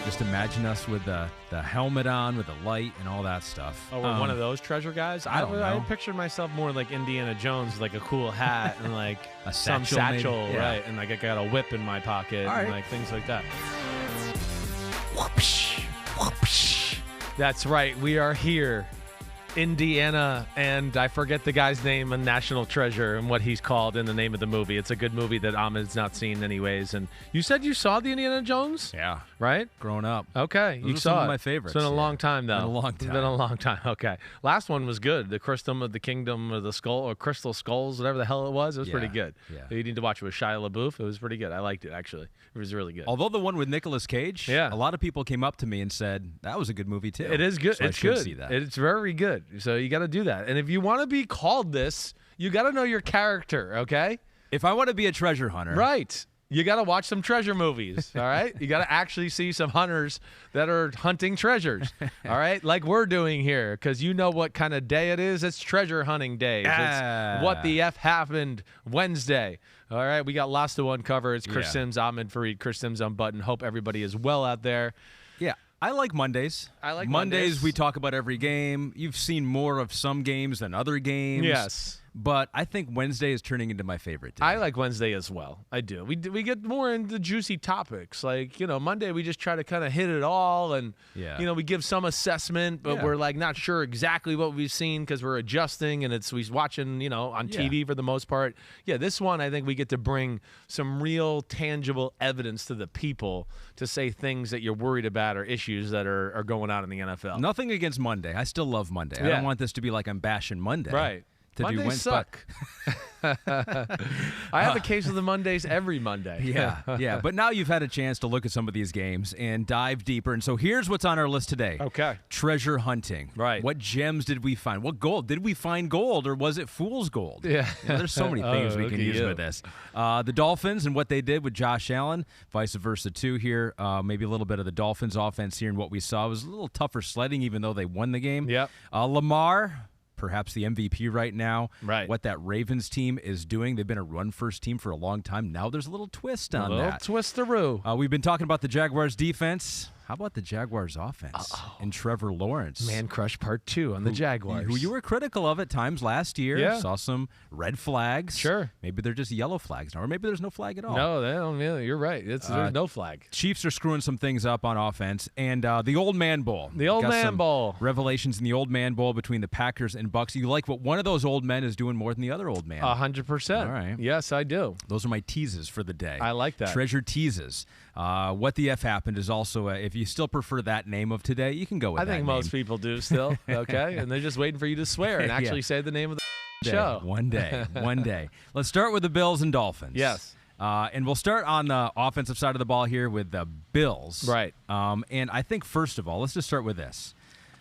Just imagine us with the helmet on, with the light and all that stuff. Oh, we're one of those treasure guys? I don't know. I pictured myself more like Indiana Jones, like a cool hat and like A some satchel, satchel, maybe? Yeah. right? And like I got a whip in my pocket All and right. like things like that. Whoopsh, whoopsh. That's right. We are here. Indiana, and I forget the guy's name, a national treasure, and what he's called in the name of the movie. It's a good movie that Ahmed's not seen anyways. And you said you saw the Indiana Jones? Yeah. Right? Growing up. Okay. Those You are saw some of it. my favorites, It's been a yeah. long time, though. Been a long It's time. been a long time. Okay. Last one was good. The Crystal of the Kingdom of the Skull, or Crystal Skulls, whatever the hell it was. It was pretty good. Yeah. You need to watch it with Shia LaBeouf. It was pretty good. I liked it, actually. It was really good. Although the one with Nicolas Cage, Yeah. a lot of people came up to me and said, that was a good movie, too. It is good. So I It's should good. see that. It's very good. So you got to do that. And if you want to be called this, you got to know your character, okay? If I want to be a treasure hunter, Right. You got to watch some treasure movies, all right? You got to actually see some hunters that are hunting treasures, all right? Like we're doing here, because you know what kind of day it is. It's treasure hunting day. It's What the F Happened Wednesday. All right, we got lots to uncover. It's Chris Yeah. Simms, Ahmed Fareed, Chris Simms Unbuttoned. Hope everybody is well out there. Yeah. I like Mondays. I like Mondays. Mondays. We talk about every game. You've seen more of some games than other games. Yes. But I think Wednesday is turning into my favorite day. I like Wednesday as well. I do. We get more into juicy topics. Like, Monday we just try to kind of hit it all and, Yeah. we give some assessment, but Yeah. we're like not sure exactly what we've seen because we're adjusting and we're watching, on TV for the most part. Yeah, this one I think we get to bring some real tangible evidence to the people to say things that you're worried about or issues that are going on in the NFL. Nothing against Monday. I still love Monday. I Yeah. don't want this to be like I'm bashing Monday. Right. To do Mondays Wednesday. suck. I have a case of the Mondays every Monday. Yeah. But now you've had a chance to look at some of these games and dive deeper. And so here's what's on our list today. Okay. Treasure hunting. Right. What gems did we find? What gold? Did we find gold or was it fool's gold? Yeah. There's so many things we look can at use you. with this. The Dolphins and what they did with Josh Allen, vice versa too here. Maybe a little bit of the Dolphins offense here and what we saw was a little tougher sledding even though they won the game. Yep. Lamar, perhaps the MVP right now. Right. What that Ravens team is doing. They've been a run-first team for a long time. Now there's a little twist on A little that. twisteroo. We've been talking about the Jaguars defense. How about the Jaguars offense and Trevor Lawrence? Man Crush Part 2 on the Jaguars. Who you were critical of at times last year. Yeah. Saw some red flags. Sure. Maybe they're just yellow flags now, or maybe there's no flag at all. No, they don't really. You're right. There's no flag. Chiefs are screwing some things up on offense. And the Old Man Bowl. The Old Got Man some Bowl. Revelations in the Old Man Bowl between the Packers and Bucks. You like what one of those old men is doing more than the other old man. 100%. All right. Yes, I do. Those are my teases for the day. I like that. Treasure teases. What the F Happened is also, if you still prefer that name of today, you can go with I that think most name. people do still. Okay. And they're just waiting for you to swear and actually Yeah. say the name of the Day. show. One day. One day. Let's start with the Bills and Dolphins. Yes. And we'll start on the offensive side of the ball here with the Bills. Right. And I think, first of all, let's just start with this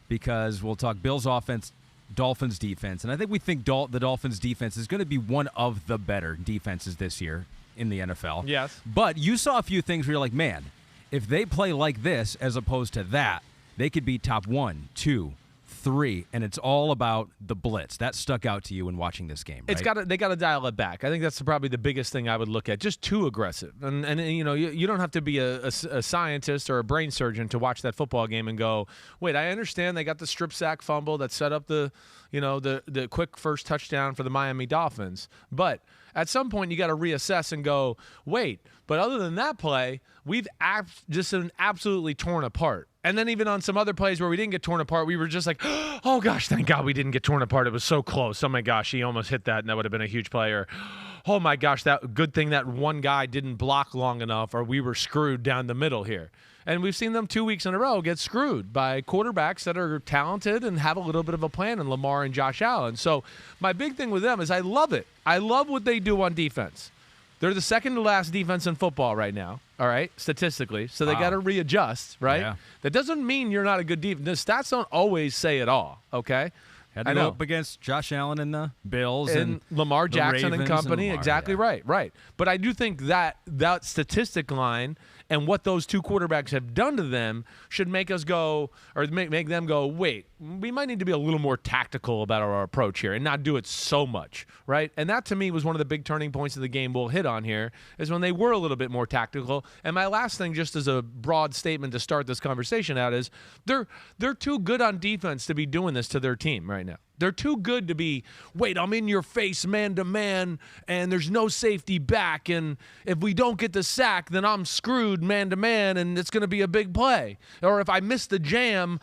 because we'll talk Bills offense, Dolphins defense. And I think we think the Dolphins defense is going to be one of the better defenses this year in the NFL. Yes. But you saw a few things where you're like, man, if they play like this as opposed to that, they could be top 1, 2, 3, and it's all about the blitz. That stuck out to you in watching this game, right? They got to dial it back. I think that's probably the biggest thing I would look at. Just too aggressive, and you don't have to be a scientist or a brain surgeon to watch that football game and go, wait, I understand they got the strip sack fumble that set up the quick first touchdown for the Miami Dolphins, but at some point you got to reassess and go, wait, but other than that play, we've just been absolutely torn apart. And then even on some other plays where we didn't get torn apart, we were just like, oh, gosh, thank God we didn't get torn apart. It was so close. Oh, my gosh, he almost hit that, and that would have been a huge play. Or, oh, my gosh, that good thing that one guy didn't block long enough, or we were screwed down the middle here. And we've seen them 2 weeks in a row get screwed by quarterbacks that are talented and have a little bit of a plan in Lamar and Josh Allen. So my big thing with them is I love it. I love what they do on defense. They're the second to last defense in football right now, all right, statistically. So they got to readjust, right? Yeah. That doesn't mean you're not a good defense. The stats don't always say it all, okay? Had to go up against Josh Allen and the Bills and Lamar Jackson and company. Lamar, exactly right. But I do think that statistic line and what those two quarterbacks have done to them should make us go, or make them go, wait, we might need to be a little more tactical about our approach here and not do it so much, right? And that, to me, was one of the big turning points of the game we'll hit on here, is when they were a little bit more tactical. And my last thing, just as a broad statement to start this conversation out, is they're too good on defense to be doing this to their team right now. They're too good to be, wait, I'm in your face man-to-man, and there's no safety back, and if we don't get the sack, then I'm screwed man-to-man, and it's going to be a big play. Or if I miss the jam,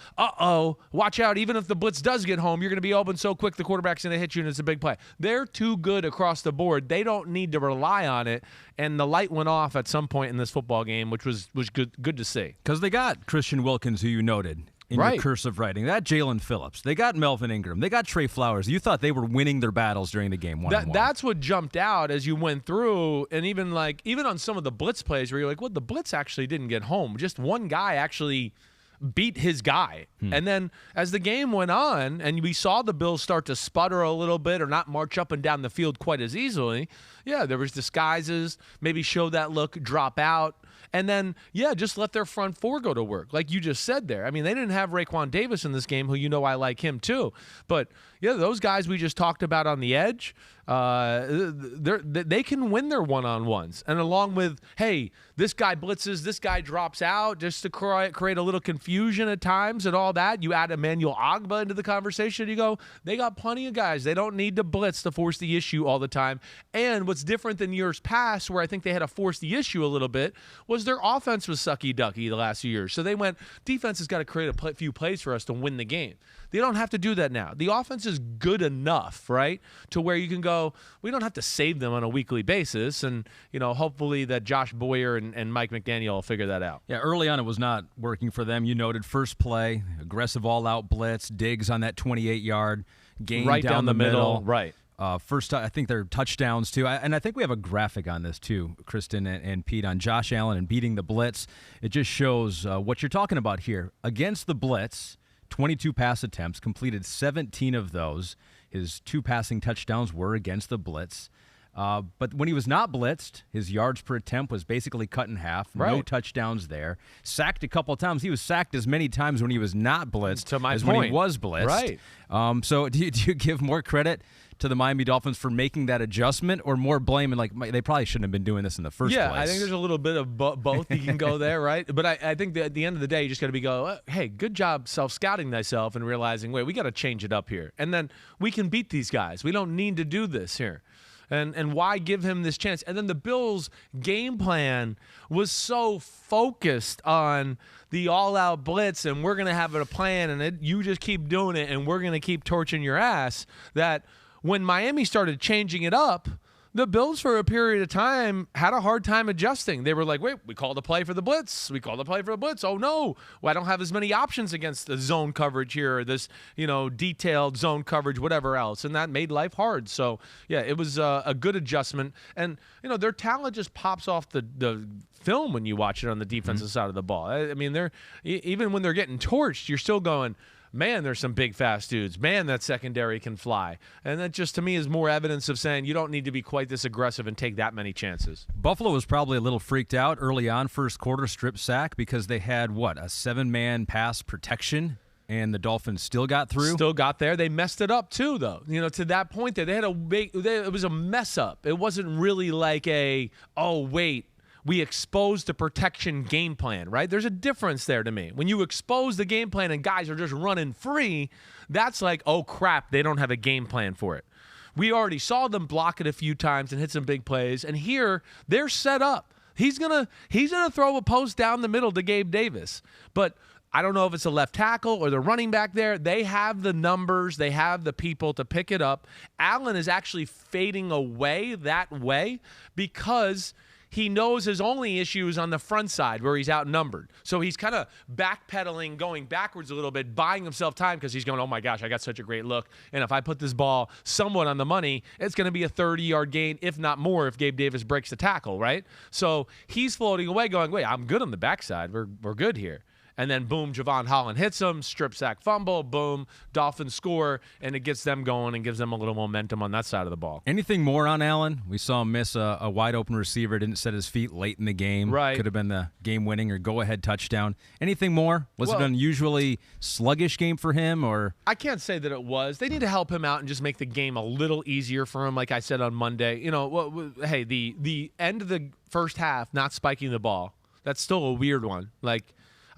watch out, even if the blitz does get home, you're going to be open so quick the quarterback's going to hit you, and it's a big play. They're too good across the board. They don't need to rely on it, and the light went off at some point in this football game, which was good to see. Because they got Christian Wilkins, who you noted in your cursive writing. That Jalen Phillips. They got Melvin Ingram. They got Trey Flowers. You thought they were winning their battles during the game. That's what jumped out as you went through, and even on some of the blitz plays where you're like, well, the blitz actually didn't get home. Just one guy actually beat his guy. And then as the game went on and we saw the Bills start to sputter a little bit or not march up and down the field quite as easily, there was disguises, maybe show that look, drop out. And then, just let their front four go to work, like you just said there. I mean, they didn't have Raekwon Davis in this game, who I like him too. But, those guys we just talked about on the edge, they can win their one-on-ones. And along with, hey, this guy blitzes, this guy drops out, just to create a little confusion at times and all that. You add Emmanuel Ogbah into the conversation, you go, they got plenty of guys. They don't need to blitz to force the issue all the time. And what's different than years past, where I think they had to force the issue a little bit, was their offense was sucky-ducky the last few years. So they went, defense has got to create a few plays for us to win the game. They don't have to do that now. The offense is good enough, right, to where you can go, we don't have to save them on a weekly basis. And, hopefully that Josh Boyer and Mike McDaniel will figure that out. Yeah, early on it was not working for them. You noted first play, aggressive all-out blitz, Diggs on that 28-yard gain right down the middle. Right. First, I think they're touchdowns, too. And I think we have a graphic on this, too, Kristen and Pete, on Josh Allen and beating the blitz. It just shows what you're talking about here. Against the blitz, 22 pass attempts, completed 17 of those. His 2 passing touchdowns were against the blitz. But when he was not blitzed, his yards per attempt was basically cut in half. Right. No touchdowns there. Sacked a couple of times. He was sacked as many times when he was not blitzed as when he was blitzed. Right. So do you give more credit to the Miami Dolphins for making that adjustment, or more blame and they probably shouldn't have been doing this in the first place? Yeah, I think there's a little bit of both you can go there, right? But I think that at the end of the day, you just got to hey, good job self-scouting thyself and realizing, wait, we got to change it up here. And then we can beat these guys. We don't need to do this here. And why give him this chance? And then the Bills' game plan was so focused on the all-out blitz, and we're going to have a plan, and you just keep doing it, and we're going to keep torching your ass, that when Miami started changing it up, the Bills for a period of time had a hard time adjusting. They were like, wait, we called a play for the blitz. Oh, no. Well, I don't have as many options against the zone coverage here, or this, detailed zone coverage, whatever else. And that made life hard. So, it was a good adjustment. And, their talent just pops off the film when you watch it on the defensive side of the ball. I mean, they're even when they're getting torched, you're still going, man, there's some big, fast dudes. Man, that secondary can fly. And that just, to me, is more evidence of saying you don't need to be quite this aggressive and take that many chances. Buffalo was probably a little freaked out early on, first quarter strip sack, because they had, a 7-man pass protection, and the Dolphins still got through. Still got there. They messed it up, too, though. To that point, they had it was a mess up. It wasn't really like we exposed the protection game plan, right? There's a difference there to me. When you expose the game plan and guys are just running free, that's like, oh, crap, they don't have a game plan for it. We already saw them block it a few times and hit some big plays, and here they're set up. He's gonna throw a post down the middle to Gabe Davis, but I don't know if it's a left tackle or the running back there. They have the numbers. They have the people to pick it up. Allen is actually fading away that way because he knows his only issue is on the front side where he's outnumbered. So he's kind of backpedaling, going backwards a little bit, buying himself time because he's going, oh, my gosh, I got such a great look. And if I put this ball somewhat on the money, it's going to be a 30-yard gain, if not more, if Gabe Davis breaks the tackle, right? So he's floating away going, wait, I'm good on the backside. We're good here. And then, boom, Javon Holland hits him, strip sack fumble, boom, Dolphins score, and it gets them going and gives them a little momentum on that side of the ball. Anything more on Allen? We saw him miss a wide-open receiver, didn't set his feet late in the game. Right. Could have been the game-winning or go-ahead touchdown. Anything more? Was it an unusually sluggish game for him? Or I can't say that it was. They need to help him out and just make the game a little easier for him, like I said on Monday. Hey, the end of the first half, not spiking the ball, that's still a weird one. Like,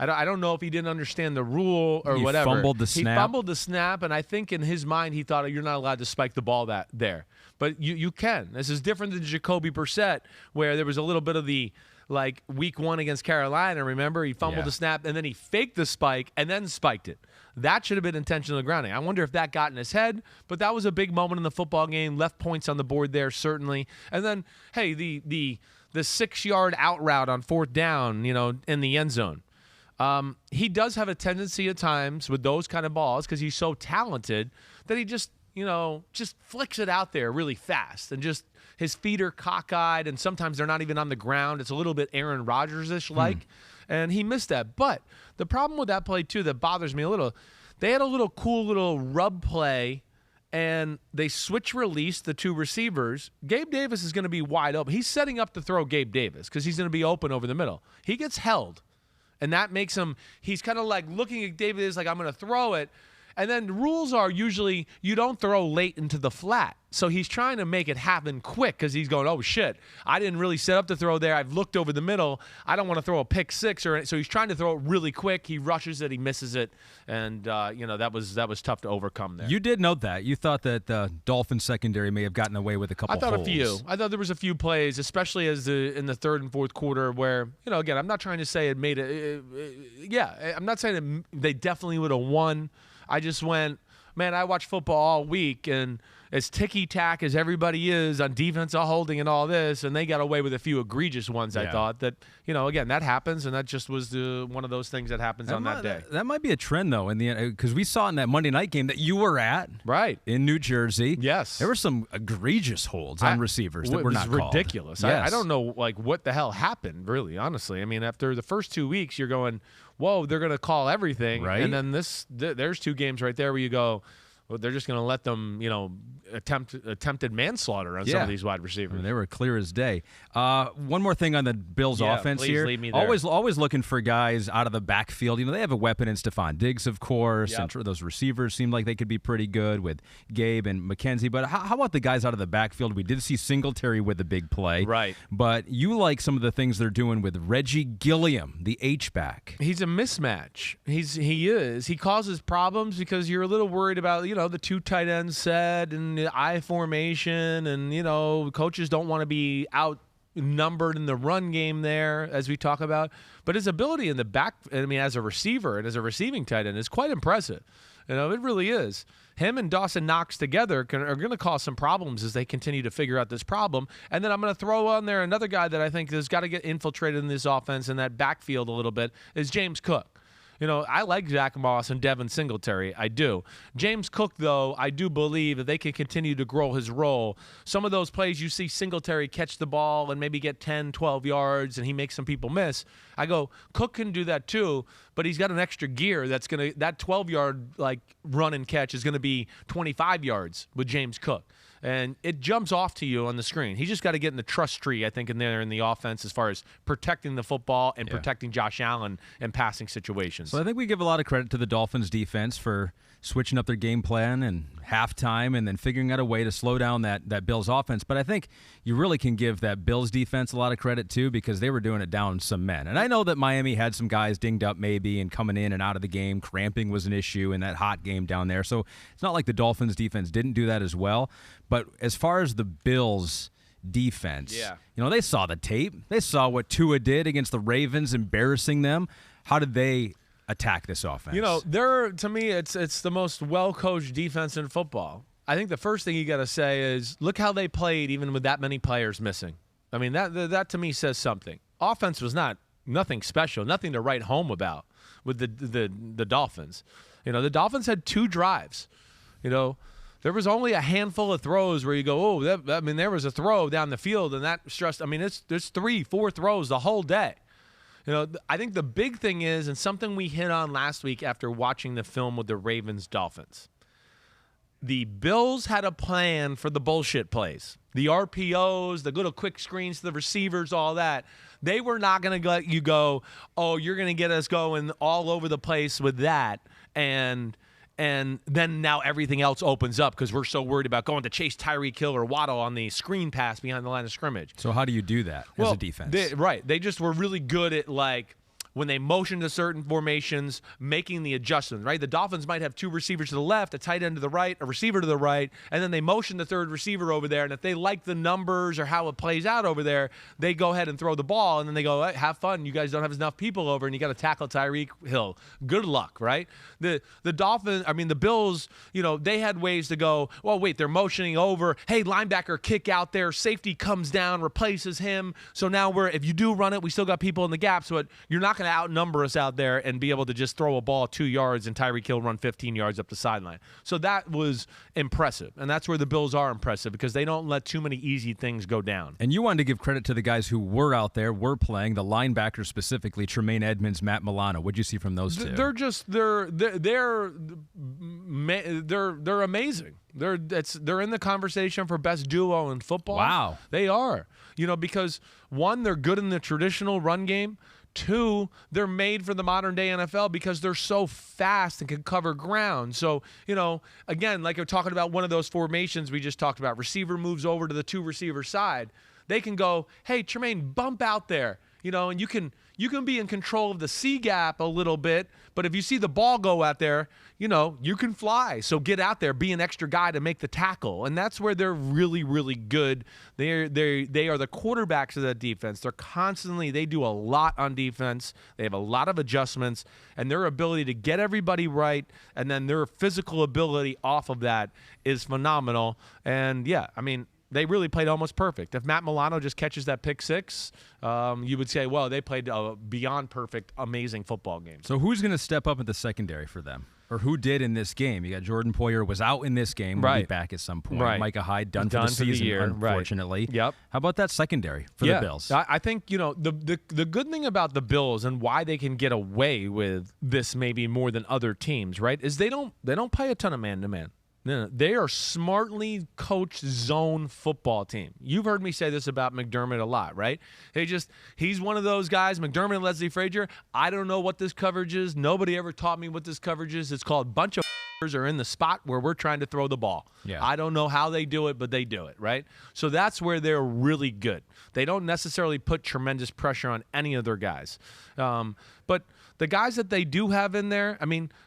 I don't know if he didn't understand the rule or whatever. He fumbled the snap. He fumbled the snap, and I think in his mind he thought you're not allowed to spike the ball there. But you can. This is different than Jacoby Brissett, where there was a little bit of the, like, week 1 against Carolina, remember? He fumbled the snap, and then he faked the spike and then spiked it. That should have been intentional grounding. I wonder if that got in his head, but that was a big moment in the football game. Left points on the board there, certainly. And then, hey, the 6-yard out route on 4th down, in the end zone. He does have a tendency at times with those kind of balls, because he's so talented, that he just flicks it out there really fast, and just his feet are cockeyed, and sometimes they're not even on the ground. It's a little bit Aaron Rodgers-ish like, and he missed that. But the problem with that play too that bothers me a little, they had a little cool little rub play, and they switch release the 2 receivers. Gabe Davis is going to be wide open. He's setting up to throw Gabe Davis because he's going to be open over the middle. He gets held. And that makes him, he's kind of like looking at Davis like, I'm going to throw it. And then the rules are usually you don't throw late into the flat. So he's trying to make it happen quick because he's going, oh, shit, I didn't really set up to throw there. I've looked over the middle. I don't want to throw a pick 6. So he's trying to throw it really quick. He rushes it. He misses it. And, that was tough to overcome there. You did note that. You thought that the Dolphins secondary may have gotten away with a couple I thought holes. a few. I thought there was a few plays, especially in the 3rd and 4th quarter where, again, I'm not trying to say it made it. I'm not saying they definitely would have won. I just went, man, I watch football all week, and as ticky-tack as everybody is on defensive holding and all this, and they got away with a few egregious ones, I thought. That, again, that happens, and that just was one of those things that happens on that day. That might be a trend, though, in the end, because we saw in that Monday night game that you were at. Right. In New Jersey. Yes. There were some egregious holds on receivers that were not called. Ridiculous. Yes. I don't know, what the hell happened, really, honestly. I mean, after the first 2 weeks, you're going, whoa, they're going to call everything. Right. And then there's 2 games right there where you go, well, they're just going to let them, attempted manslaughter on some of these wide receivers. I mean, they were clear as day. One more thing on the Bills offense please here. lead me there. Always looking for guys out of the backfield. They have a weapon in Stephon Diggs, of course, and those receivers seem like they could be pretty good with Gabe and McKenzie. But how about the guys out of the backfield? We did see Singletary with the big play. Right. But you like some of the things they're doing with Reggie Gilliam, the H-back. He's a mismatch. He is. He causes problems because you're a little worried about, the 2 tight end set and the I formation, and coaches don't want to be outnumbered in the run game there, as we talk about. But his ability in the back, as a receiver and as a receiving tight end, is quite impressive. It really is. Him and Dawson Knox together are going to cause some problems as they continue to figure out this problem. And then I'm going to throw on there another guy that I think has got to get infiltrated in this offense in that backfield a little bit is James Cook. I like Zach Moss and Devin Singletary. I do. James Cook, though, I do believe that they can continue to grow his role. Some of those plays you see Singletary catch the ball and maybe get 10, 12 yards, and he makes some people miss. I go, Cook can do that too, but he's got an extra gear that 12-yard run and catch is going to be 25 yards with James Cook. And it jumps off to you on the screen. He's just got to get in the trust tree, I think, in the offense as far as protecting the football and protecting Josh Allen in passing situations. So I think we give a lot of credit to the Dolphins defense for switching up their game plan and halftime and then figuring out a way to slow down that Bills offense. But I think you really can give that Bills defense a lot of credit, too, because they were doing it down some men. And I know that Miami had some guys dinged up maybe and coming in and out of the game. Cramping was an issue in that hot game down there. So it's not like the Dolphins defense didn't do that as well. But as far as the Bills defense, they saw the tape. They saw what Tua did against the Ravens, embarrassing them. How did they attack this offense? To me, it's the most well-coached defense in football. I think the first thing you got to say is look how they played even with that many players missing. I mean, that to me says something. Offense was nothing special, nothing to write home about with the Dolphins. The Dolphins had 2 drives. There was only a handful of throws where you go, there was a throw down the field, and that stressed. There's 3-4 throws the whole day. I think the big thing is, and something we hit on last week after watching the film with the Ravens-Dolphins, the Bills had a plan for the bullshit plays. The RPOs, the little quick screens to the receivers, all that. They were not going to let you go, oh, you're going to get us going all over the place with that. And then now everything else opens up because we're so worried about going to chase Tyreek Hill or Waddle on the screen pass behind the line of scrimmage. So how do you do that as a defense? They just were really good at, like, when they motion to certain formations, making the adjustments, right? The Dolphins might have two receivers to the left, a tight end to the right, a receiver to the right, and then they motion the third receiver over there, and if they like the numbers or how it plays out over there, they go ahead and throw the ball, and then they go, hey, have fun. You guys don't have enough people over, and you got to tackle Tyreek Hill. Good luck, right? The Bills, they had ways to go, well, wait, they're motioning over. Hey, linebacker kick out there. Safety comes down, replaces him. So now if you do run it, we still got people in the gaps, but you're not going to outnumber us out there and be able to just throw a ball 2 yards and Tyreek Hill run 15 yards up the sideline. So that was impressive, and that's where the Bills are impressive because they don't let too many easy things go down. And you wanted to give credit to the guys who were out there, were playing, the linebackers specifically, Tremaine Edmonds, Matt Milano. What'd you see from those two? They're amazing. They're in the conversation for best duo in football. Wow. They are. Because one, they're good in the traditional run game. Two, they're made for the modern day NFL because they're so fast and can cover ground. So, again, like you're talking about one of those formations we just talked about, receiver moves over to the two receiver side. They can go, hey, Tremaine, bump out there, and you can be in control of the C gap a little bit, but if you see the ball go out there, you can fly. So get out there, be an extra guy to make the tackle. And that's where they're really, really good. They are the quarterbacks of that defense. They do a lot on defense. They have a lot of adjustments, and their ability to get everybody right, and then their physical ability off of that is phenomenal. And they really played almost perfect. If Matt Milano just catches that pick six, you would say, well, they played a beyond perfect, amazing football game. So who's going to step up at the secondary for them? Or who did in this game? You got Jordan Poyer was out in this game. Right. Will be back at some point. Right. Micah Hyde done for the season, year. Unfortunately. Right. Yep. How about that secondary for the Bills? I think, the good thing about the Bills and why they can get away with this maybe more than other teams, right, is they don't play a ton of man-to-man. No, they are smartly coached zone football team. You've heard me say this about McDermott a lot, right? He's one of those guys, McDermott and Leslie Frazier. I don't know what this coverage is. Nobody ever taught me what this coverage is. It's called bunch of are in the spot where we're trying to throw the ball. Yeah. I don't know how they do it, but they do it, right? So that's where they're really good. They don't necessarily put tremendous pressure on any of their guys. But the guys that they do have in there,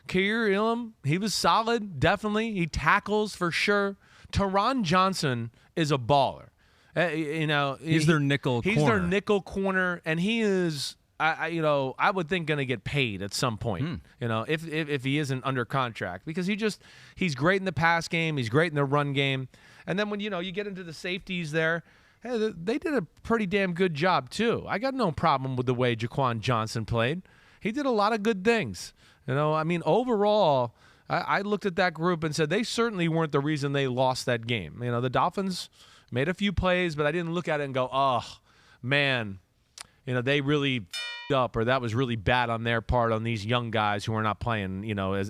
Kair Elam, he was solid, definitely. He tackles for sure. Teron Johnson is a baller. He's their nickel corner. He's their nickel corner, and he is, I would think going to get paid at some point, if he isn't under contract, because he's great in the pass game. He's great in the run game. And then when, you get into the safeties there, hey, they did a pretty damn good job too. I got no problem with the way Jaquan Johnson played. He did a lot of good things. Overall, I looked at that group and said they certainly weren't the reason they lost that game. The Dolphins made a few plays, but I didn't look at it and go, oh, man, they really up, or that was really bad on their part on these young guys who are not playing,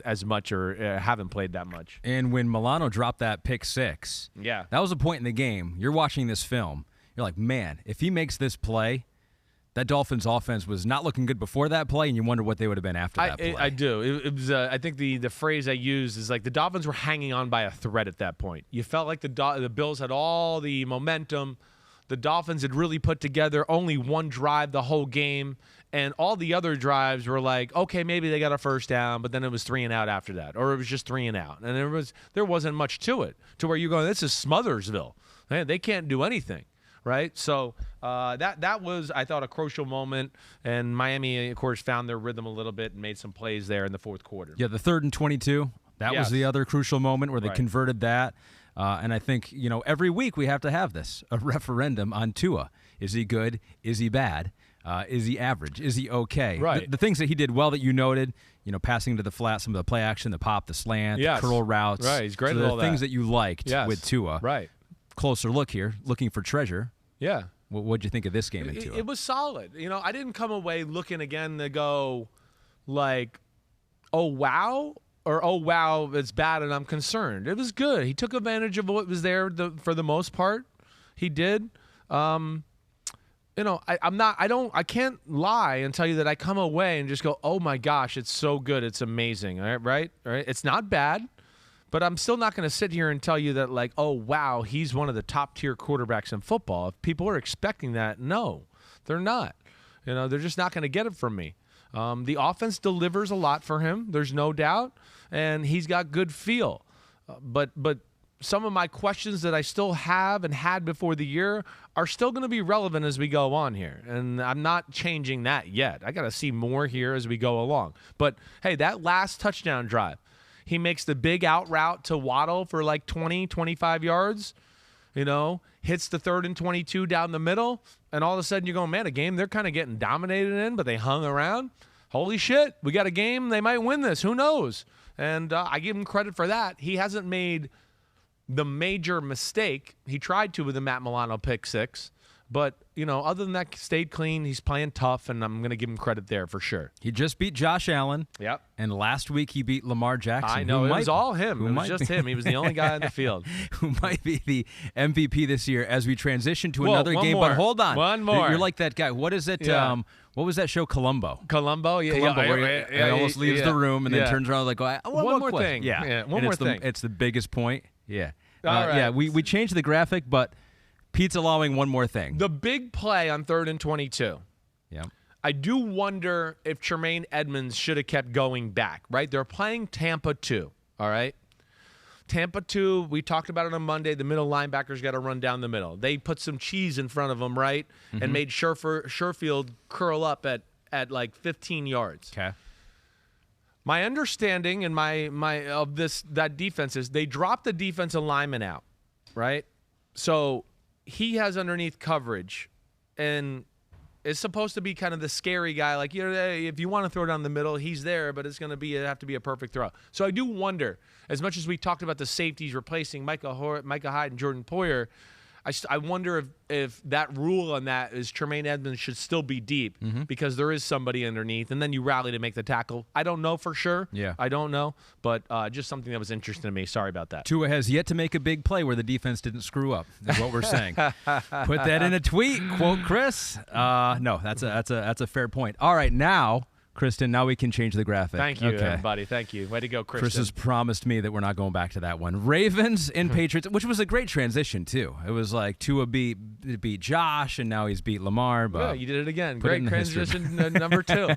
as much or haven't played that much. And when Milano dropped that pick six, that was a point in the game. You're watching this film. You're like, man, if he makes this play, that Dolphins offense was not looking good before that play, and you wonder what they would have been after that play. I do. It was. I think the phrase I used is like the Dolphins were hanging on by a thread at that point. You felt like the Bills had all the momentum. The Dolphins had really put together only one drive the whole game, and all the other drives were like, okay, maybe they got a first down, but then it was 3 and out after that, or it was just 3 and out, and there wasn't much to it, to where you're going, this is Smothersville. Man, they can't do anything. Right, so that was, I thought, a crucial moment, and Miami, of course, found their rhythm a little bit and made some plays there in the fourth quarter. Yeah, the 3rd and 22, that was the other crucial moment where they converted that, and I think, every week we have to have this, a referendum on Tua. Is he good? Is he bad? Is he average? Is he okay? Right. The things that he did well that you noted, passing to the flat, some of the play action, the pop, the slant, the curl routes. Right, he's great at all the things that you liked with Tua. Right. Closer look here, looking for treasure. Yeah. What'd you think of this game in Tua? It was solid. I didn't come away looking again to go like, oh, wow, or oh, wow, it's bad and I'm concerned. It was good. He took advantage of what was there for the most part. He did. I can't lie and tell you that I come away and just go, oh my gosh, it's so good. It's amazing. All right. It's not bad, but I'm still not going to sit here and tell you that like, oh wow, he's one of the top tier quarterbacks in football. If people are expecting that, no, they're not. They're just not going to get it from me. The offense delivers a lot for him. There's no doubt. And he's got good feel. But some of my questions that I still have and had before the year are still going to be relevant as we go on here. And I'm not changing that yet. I got to see more here as we go along. But, hey, that last touchdown drive, he makes the big out route to Waddle for like 20, 25 yards, hits the 3rd and 22 down the middle. And all of a sudden you're going, man, a game they're kind of getting dominated in, but they hung around. Holy shit, we got a game. They might win this. Who knows? And I give him credit for that. He hasn't made the major mistake. He tried to with the Matt Milano pick 6. But, other than that, stayed clean. He's playing tough, and I'm going to give him credit there for sure. He just beat Josh Allen. Yep. And last week he beat Lamar Jackson. I know. It was all him. It was just him. He was the only guy on the field. Who might be the MVP this year as we transition to another game. More. But hold on. One more. You're like that guy. What is it? Yeah. What was that show, Columbo? Columbo, where he almost leaves the room and then turns around like, one more thing. Yeah. One more thing. It's the biggest point. Yeah. All right. Yeah, we changed the graphic, but Pete's allowing one more thing. The big play on 3rd and 22. Yeah. I do wonder if Tremaine Edmonds should have kept going back, right? They're playing Tampa 2, all right? Tampa 2, we talked about it on Monday. The middle linebackers got to run down the middle. They put some cheese in front of them, right? Mm-hmm. And made Sherfield curl up at like 15 yards. Okay. My understanding and my of that defense is they dropped the defensive lineman out, right? So he has underneath coverage and is supposed to be kind of the scary guy. Like, if you want to throw down the middle, he's there, but it's going to have to be a perfect throw. So I do wonder, as much as we talked about the safeties replacing Micah Hyde and Jordan Poyer, I wonder if that rule on that is Tremaine Edmonds should still be deep because there is somebody underneath, and then you rally to make the tackle. I don't know for sure. Yeah. I don't know, but just something that was interesting to me. Sorry about that. Tua has yet to make a big play where the defense didn't screw up, is what we're saying. Put that in a tweet, quote Chris. No, that's a fair point. All right, now, Kristen, now we can change the graphic. Thank you, buddy. Thank you. Way to go, Kristen. Chris has promised me that we're not going back to that one. Ravens and Patriots, which was a great transition, too. It was like Tua beat Josh, and now he's beat Lamar. But yeah, you did it again. Great transition number 2.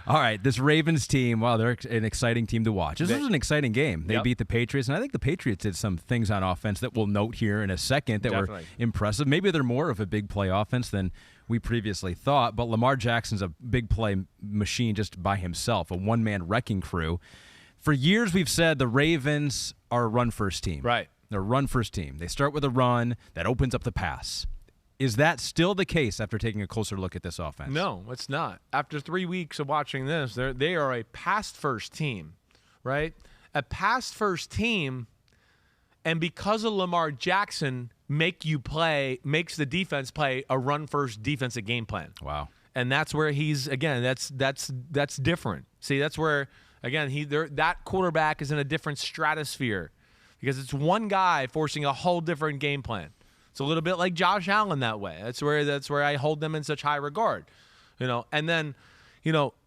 All right, this Ravens team, wow, they're an exciting team to watch. This was an exciting game. They beat the Patriots, and I think the Patriots did some things on offense that we'll note here in a second that were impressive. Maybe they're more of a big play offense than we previously thought, but Lamar Jackson's a big play machine just by himself, a one-man wrecking crew. For years we've said the Ravens are a run-first team. Right. They're a run-first team. They start with a run that opens up the pass. Is that still the case after taking a closer look at this offense? No, it's not. After 3 weeks of watching this, they are a pass-first team, right? A pass-first team, and because of Lamar Jackson, makes the defense play a run-first defensive game plan. Wow. And that's where he's, again, that's different. See, that's where, again, that quarterback is in a different stratosphere because it's one guy forcing a whole different game plan. It's a little bit like Josh Allen that way. That's where I hold them in such high regard. And then,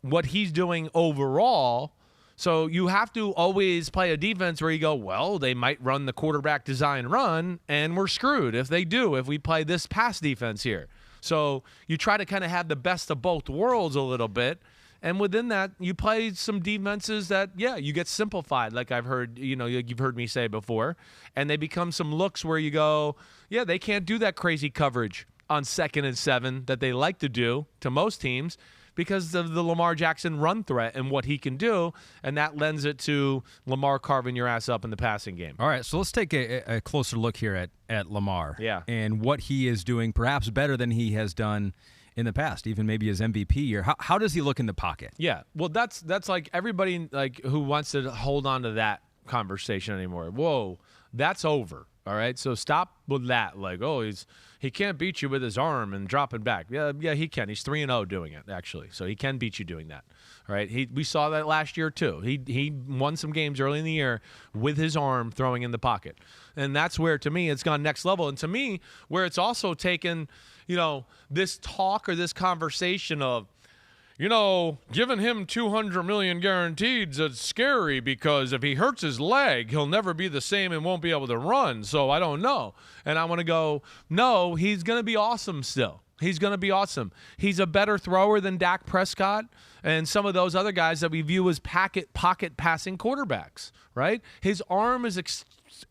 what he's doing overall. So you have to always play a defense where you go, well, they might run the quarterback design run, and we're screwed if they do, if we play this pass defense here. So you try to kind of have the best of both worlds a little bit, and within that, you play some defenses that, you get simplified, like I've heard, you've heard me say before, and they become some looks where you go, they can't do that crazy coverage on 2nd and 7 that they like to do to most teams, because of the Lamar Jackson run threat and what he can do, and that lends it to Lamar carving your ass up in the passing game. All right, so let's take a closer look here at Lamar and what he is doing perhaps better than he has done in the past, even maybe his MVP year. How does he look in the pocket? Yeah, well, that's like everybody like who wants to hold on to that conversation anymore. Whoa, that's over. All right, so stop with that. Like, oh, he can't beat you with his arm and dropping back. Yeah, he can. He's 3-0 doing it, actually, so he can beat you doing that. All right, we saw that last year too. He won some games early in the year with his arm throwing in the pocket, and that's where, to me, it's gone next level. And to me, where it's also taken, this talk or this conversation of, giving him $200 million guaranteed is scary because if he hurts his leg, he'll never be the same and won't be able to run. So I don't know. And I want to go, no, he's going to be awesome still. He's going to be awesome. He's a better thrower than Dak Prescott and some of those other guys that we view as pocket passing quarterbacks, right? His arm is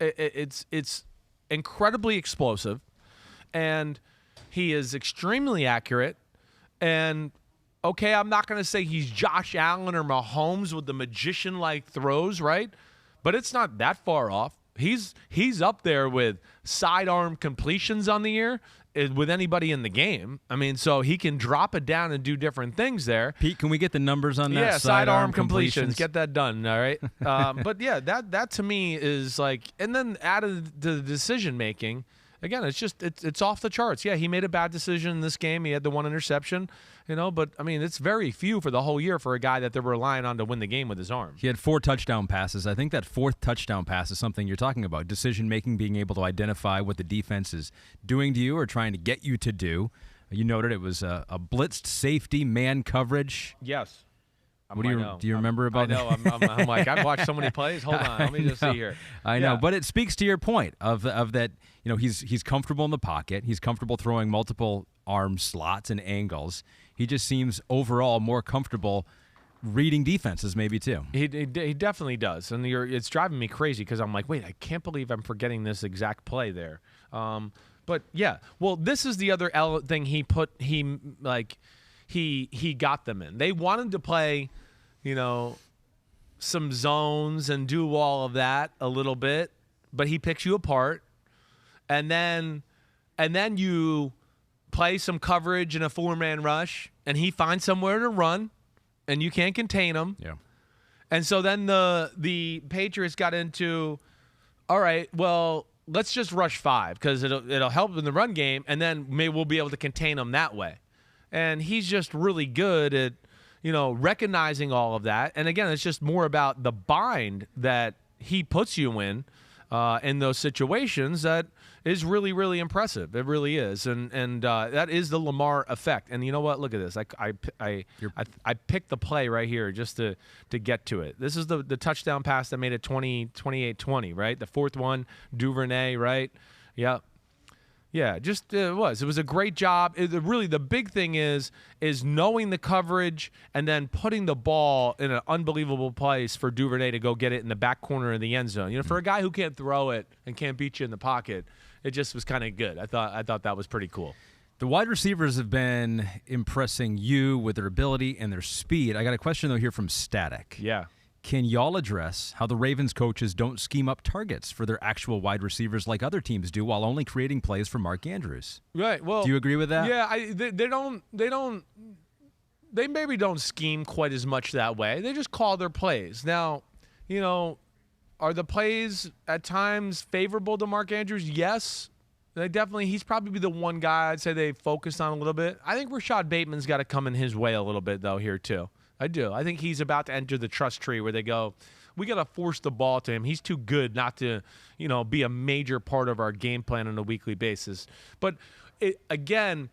it's incredibly explosive, and he is extremely accurate. And okay, I'm not going to say he's Josh Allen or Mahomes with the magician-like throws, right? But it's not that far off. He's up there with sidearm completions on the year with anybody in the game. I mean, so he can drop it down and do different things there. Pete, can we get the numbers on that? Yeah, sidearm completions. Get that done, all right? But, yeah, that to me is like – and then added to the decision-making – again, it's off the charts. Yeah, he made a bad decision in this game. He had the one interception, but, I mean, it's very few for the whole year for a guy that they're relying on to win the game with his arm. He had 4 touchdown passes. I think that 4th touchdown pass is something you're talking about, decision-making, being able to identify what the defense is doing to you or trying to get you to do. You noted it was a blitzed safety, man coverage. Yes. What do you remember about that? I know. I'm like, I've watched so many plays. Hold on. Let me just see here. I know. But it speaks to your point of that, he's comfortable in the pocket. He's comfortable throwing multiple arm slots and angles. He just seems overall more comfortable reading defenses maybe too. He definitely does. And it's driving me crazy because I'm like, wait, I can't believe I'm forgetting this exact play there. But, yeah. Well, this is the other thing he got them in. They wanted to play – some zones and do all of that a little bit, but he picks you apart, and then you play some coverage in a 4-man rush, and he finds somewhere to run, and you can't contain him. Yeah. And so then the Patriots got into, all right, well, let's just rush 5 because it'll help in the run game, and then maybe we'll be able to contain him that way. And he's just really good at recognizing all of that. And again, it's just more about the bind that he puts you in those situations that is really, really impressive. It really is. And that is the Lamar effect. And you know what? Look at this. I picked the play right here just to get to it. This is the touchdown pass that made it 28-20, right? The 4th one, Duvernay, right? Yeah. Yeah, it was a great job. Really, the big thing is knowing the coverage and then putting the ball in an unbelievable place for Duvernay to go get it in the back corner of the end zone. For a guy who can't throw it and can't beat you in the pocket, it just was kind of good. I thought that was pretty cool. The wide receivers have been impressing you with their ability and their speed. I got a question, though, here from Static. Yeah. Can y'all address how the Ravens coaches don't scheme up targets for their actual wide receivers like other teams do while only creating plays for Mark Andrews? Right. Well, do you agree with that? Yeah, they maybe don't scheme quite as much that way. They just call their plays. Now, are the plays at times favorable to Mark Andrews? Yes. He's probably the one guy I'd say they focused on a little bit. I think Rashad Bateman's got to come in his way a little bit, though, here, too. I do. I think he's about to enter the trust tree where they go, we got to force the ball to him. He's too good not to, be a major part of our game plan on a weekly basis. But, again,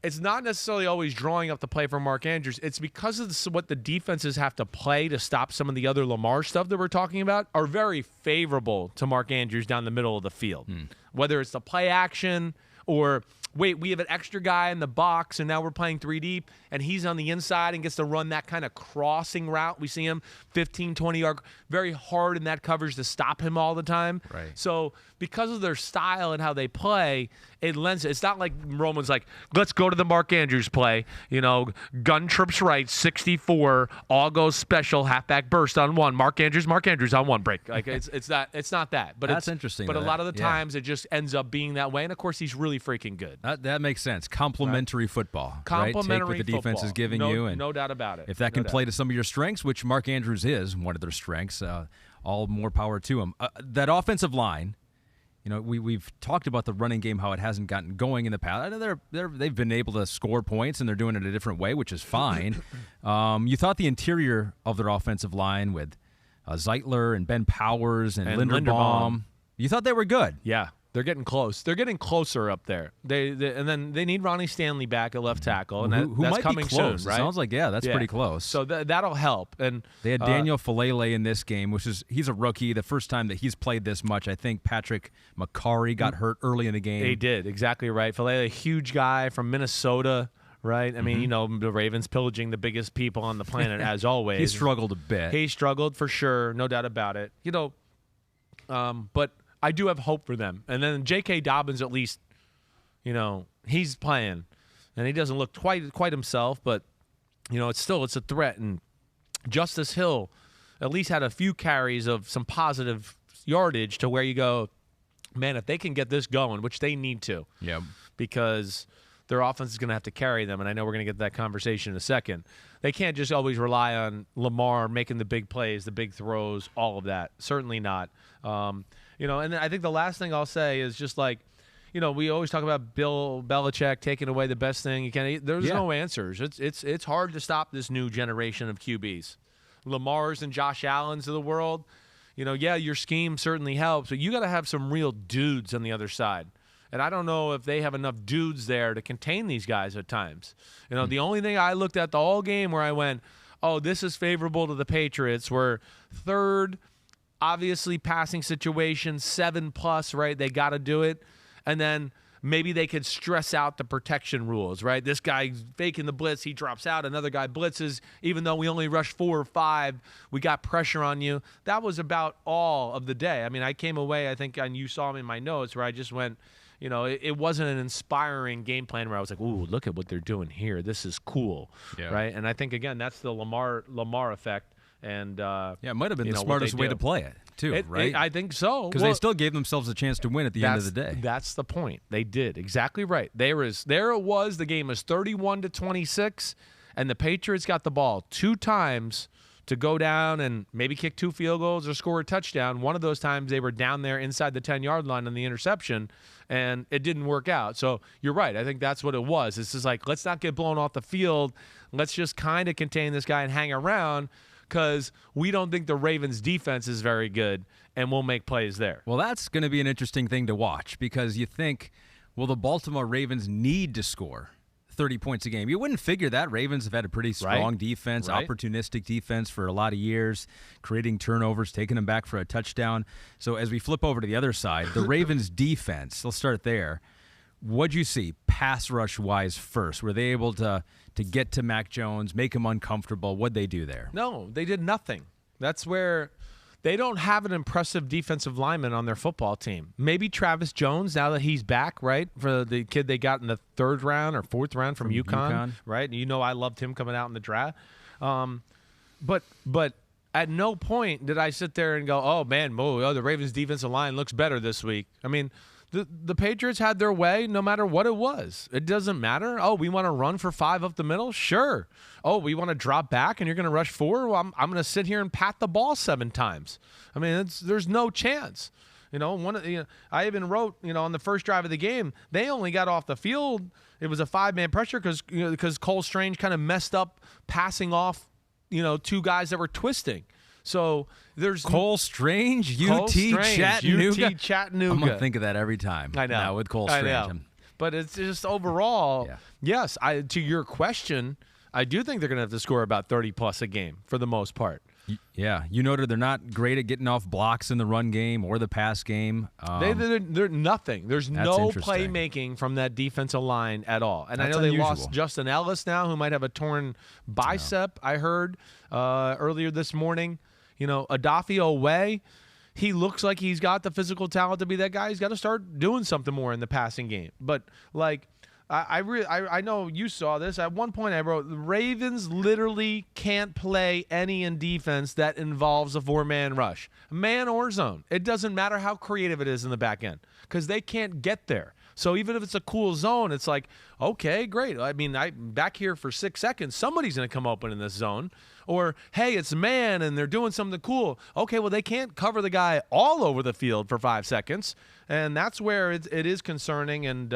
it's not necessarily always drawing up the play for Mark Andrews. It's because of what the defenses have to play to stop some of the other Lamar stuff that we're talking about are very favorable to Mark Andrews down the middle of the field. Whether it's the play action or – wait, we have an extra guy in the box, and now we're playing 3 deep, and he's on the inside and gets to run that kind of crossing route. We see him 15, 20-yard, very hard in that coverage to stop him all the time. Right. So because of their style and how they play, it lends. It's not like Roman's like, let's go to the Mark Andrews play. Gun trips right, 64, all goes special, halfback burst on 1. Mark Andrews on 1 break. Like it's not that. But that's interesting. But a lot of the times it just ends up being that way. And of course he's really freaking good. That makes sense. Complementary football. Complementary Take what the defense is giving you. And no doubt about it. If that can play to some of your strengths, which Mark Andrews is one of their strengths, all more power to him. That offensive line, we've talked about the running game, how it hasn't gotten going in the past. They've been able to score points, and they're doing it a different way, which is fine. You thought the interior of their offensive line with Zeitler and Ben Powers and Linderbaum, you thought they were good. Yeah. They're getting close. They're getting closer up there. And then they need Ronnie Stanley back at left tackle, and who that's might coming be close. soon, right? It sounds like that's pretty close. So that'll help. And they had Daniel Falele in this game, he's a rookie. The first time that he's played this much, I think Patrick McCarry got hurt early in the game. He did, exactly right. Falele, a huge guy from Minnesota. Right? I mean, the Ravens pillaging the biggest people on the planet, as always. He struggled a bit. He struggled for sure, no doubt about it. But I do have hope for them. And then J.K. Dobbins, at least, he's playing. And he doesn't look quite himself, but, it's a threat. And Justice Hill at least had a few carries of some positive yardage to where you go, man, if they can get this going, which they need to. Yeah. Because their offense is going to have to carry them, and I know we're going to get to that conversation in a second. They can't just always rely on Lamar making the big plays, the big throws, all of that. Certainly not. And I think the last thing I'll say is just like, we always talk about Bill Belichick taking away the best thing you can. There's no answers. It's hard to stop this new generation of QBs. Lamar's and Josh Allen's of the world. Your scheme certainly helps, but you got to have some real dudes on the other side. And I don't know if they have enough dudes there to contain these guys at times. The only thing I looked at the whole game where I went, oh, this is favorable to the Patriots, were third, obviously passing situation, 7+, right? They got to do it. And then maybe they could stress out the protection rules, right? This guy's faking the blitz. He drops out. Another guy blitzes. Even though we only rushed 4 or 5, we got pressure on you. That was about all of the day. I mean, I came away, I think, and you saw me in my notes, where I just went, it wasn't an inspiring game plan where I was like, ooh, look at what they're doing here. This is cool, right? And I think, again, that's the Lamar effect. And it might have been the smartest way to play it, too, right? I think so. Because they still gave themselves a chance to win at the end of the day. That's the point. They did. Exactly right. There it was. The game was 31-26, and the Patriots got the ball 2 times to go down and maybe kick 2 field goals or score a touchdown. One of those times they were down there inside the 10-yard line on the interception, and it didn't work out. So you're right. I think that's what it was. It's just like, let's not get blown off the field. Let's just kind of contain this guy and hang around, because we don't think the Ravens' defense is very good, and we'll make plays there. Well, that's going to be an interesting thing to watch, because you think, will the Baltimore Ravens need to score 30 points a game? You wouldn't figure that. Ravens have had a pretty strong defense, opportunistic defense for a lot of years, creating turnovers, taking them back for a touchdown. So as we flip over to the other side, the Ravens' defense, let's start there. What'd you see pass rush-wise first? Were they able to get to Mac Jones, make him uncomfortable? What'd they do there? No, they did nothing. That's where they don't have an impressive defensive lineman on their football team. Maybe Travis Jones, now that he's back, right, for the kid they got in the 3rd round or 4th round from UConn, right? I loved him coming out in the draft. But at no point did I sit there and go, oh, man, the Ravens' defensive line looks better this week. I mean, the Patriots had their way no matter what it was. It doesn't matter. Oh, we want to run for 5 up the middle? Sure. Oh, we want to drop back and you're going to rush 4? Well, I'm going to sit here and pat the ball 7 times. I mean, there's no chance. I even wrote, on the first drive of the game, they only got off the field. It was a 5-man pressure because Cole Strange kind of messed up passing off, 2 guys that were twisting. So there's Cole Strange, UT Chattanooga. I'm going to think of that every time. I know. Now with Cole Strange. I know. But it's just overall, yes, to your question, I do think they're going to have to score about 30+ a game for the most part. Yeah. You noted they're not great at getting off blocks in the run game or the pass game. They're nothing. There's no playmaking from that defensive line at all. And I know they lost Justin Ellis now, who might have a torn bicep, I heard earlier this morning. Adafi Owe, he looks like he's got the physical talent to be that guy. He's got to start doing something more in the passing game. But, I know you saw this. At one point I wrote, the Ravens literally can't play any in defense that involves a 4-man rush. Man or zone. It doesn't matter how creative it is in the back end, because they can't get there. So even if it's a cool zone, it's like, okay, great. I mean, I'm back here for 6 seconds. Somebody's going to come open in this zone. Or, hey, it's man, and they're doing something cool. Okay, well, they can't cover the guy all over the field for 5 seconds. And that's where it is concerning. And,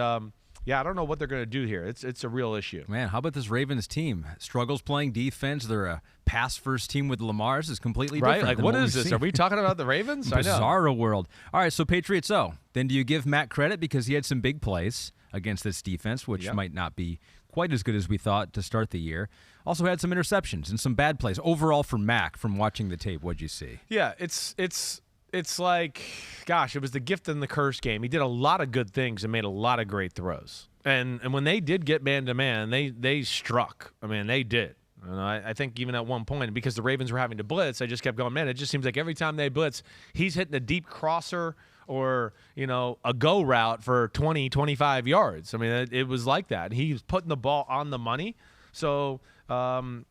yeah, I don't know what they're going to do here. It's a real issue. Man, how about this Ravens team? Struggles playing defense. They're a pass-first team with Lamar. This is completely different. Like, what is this? Are we talking about the Ravens? Bizarro world. All right, so Patriots. Then do you give Matt credit because he had some big plays against this defense, which might not be quite as good as we thought to start the year. Also had some interceptions and some bad plays. Overall for Mac, from watching the tape, what'd you see? Yeah, it's like, gosh, it was the gift and the curse game. He did a lot of good things and made a lot of great throws. And when they did get man-to-man, they struck. I mean, they did. And I think even at one point, because the Ravens were having to blitz, I just kept going, man, it just seems like every time they blitz, he's hitting a deep crosser or, a go route for 20, 25 yards. I mean, it was like that. He was putting the ball on the money. So from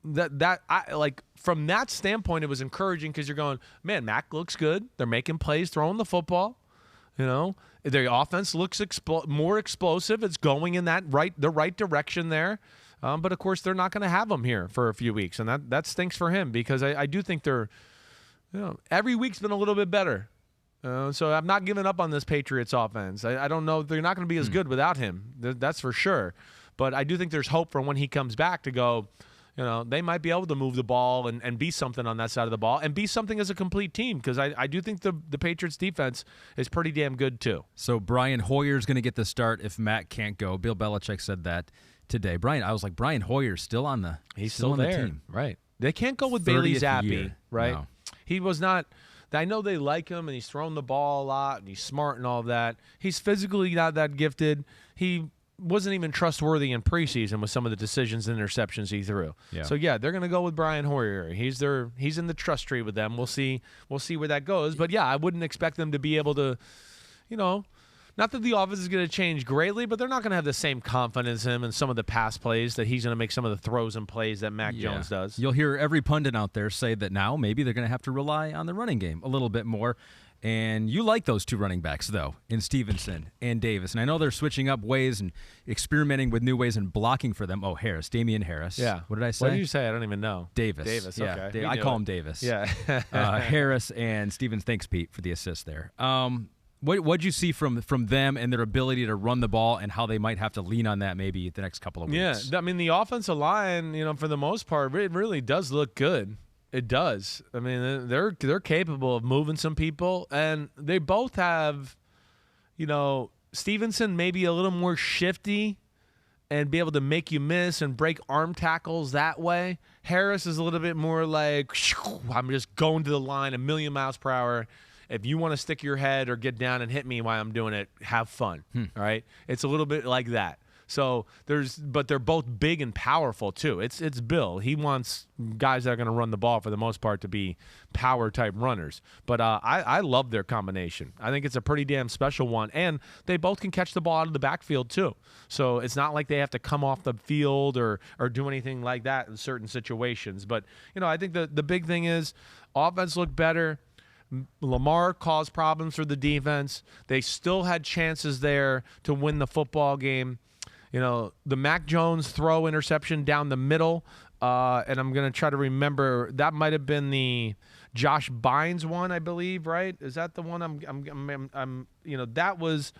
that standpoint, it was encouraging because you're going, man, Mac looks good. They're making plays, throwing the football. Their offense looks more explosive. It's going in the right direction there. But, of course, they're not going to have him here for a few weeks, and that stinks for him because I do think they're every week's been a little bit better. So I'm not giving up on this Patriots offense. I don't know. They're not going to be as good without him. That's for sure. But I do think there's hope for when he comes back to go, they might be able to move the ball and be something on that side of the ball and be something as a complete team because I do think the Patriots defense is pretty damn good too. So Brian Hoyer's going to get the start if Matt can't go. Bill Belichick said that today. I was like, Brian Hoyer's still on the He's still on there. The team. Right. They can't go with Bailey Zappi, right? No. He was not – I know they like him and he's throwing the ball a lot and he's smart and all of that. He's physically not that gifted. He wasn't even trustworthy in preseason with some of the decisions and interceptions he threw. Yeah. So, they're going to go with Brian Hoyer. He's in the trust tree with them. We'll see where that goes. But, I wouldn't expect them to be able to, not that the offense is going to change greatly, but they're not going to have the same confidence in him and some of the pass plays that he's going to make some of the throws and plays that Mac Jones does. You'll hear every pundit out there say that now maybe they're going to have to rely on the running game a little bit more. And you like those two running backs, though, in Stevenson and Davis. And I know they're switching up ways and experimenting with new ways and blocking for them. Oh, Damian Harris. Yeah. What did I say? What did you say? I don't even know. Davis. Yeah. Okay. I call him Davis. Yeah. Harris and Stevens. Thanks, Pete, for the assist there. What'd you see from them and their ability to run the ball and how they might have to lean on that maybe the next couple of weeks? Yeah, I mean, the offensive line, for the most part, it really does look good. It does. I mean, they're capable of moving some people, and they both have, Stevenson maybe a little more shifty and be able to make you miss and break arm tackles that way. Harris is a little bit more like, I'm just going to the line a million miles per hour. If you want to stick your head or get down and hit me while I'm doing it, have fun. All right? It's a little bit like that. So but they're both big and powerful too. It's Bill. He wants guys that are going to run the ball for the most part to be power type runners. But I love their combination. I think it's a pretty damn special one, and they both can catch the ball out of the backfield too. So it's not like they have to come off the field or do anything like that in certain situations. But I think the big thing is offense looked better. Lamar caused problems for the defense. They still had chances there to win the football game. The Mac Jones throw interception down the middle, and I'm going to try to remember. That might have been the Josh Bynes one, I believe, right? Is that the one I'm that was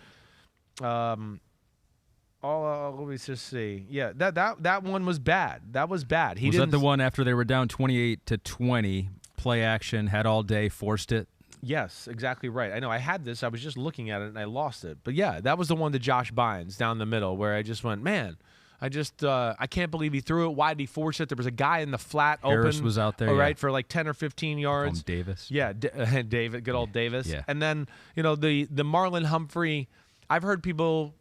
let me just see. Yeah, that one was bad. That was bad. Was that the one after they were down 28-20, play action, had all day, forced it? Yes, exactly right. I know I had this. I was just looking at it, and I lost it. But, yeah, that was the one to Josh Bynes down the middle where I just went, man, I can't believe he threw it. Why did he force it? There was a guy in the flat Harris open. was out there, right, for like 10 or 15 yards. Davis. Yeah, David, good old Davis. Yeah. And then, the Marlon Humphrey, I've heard people,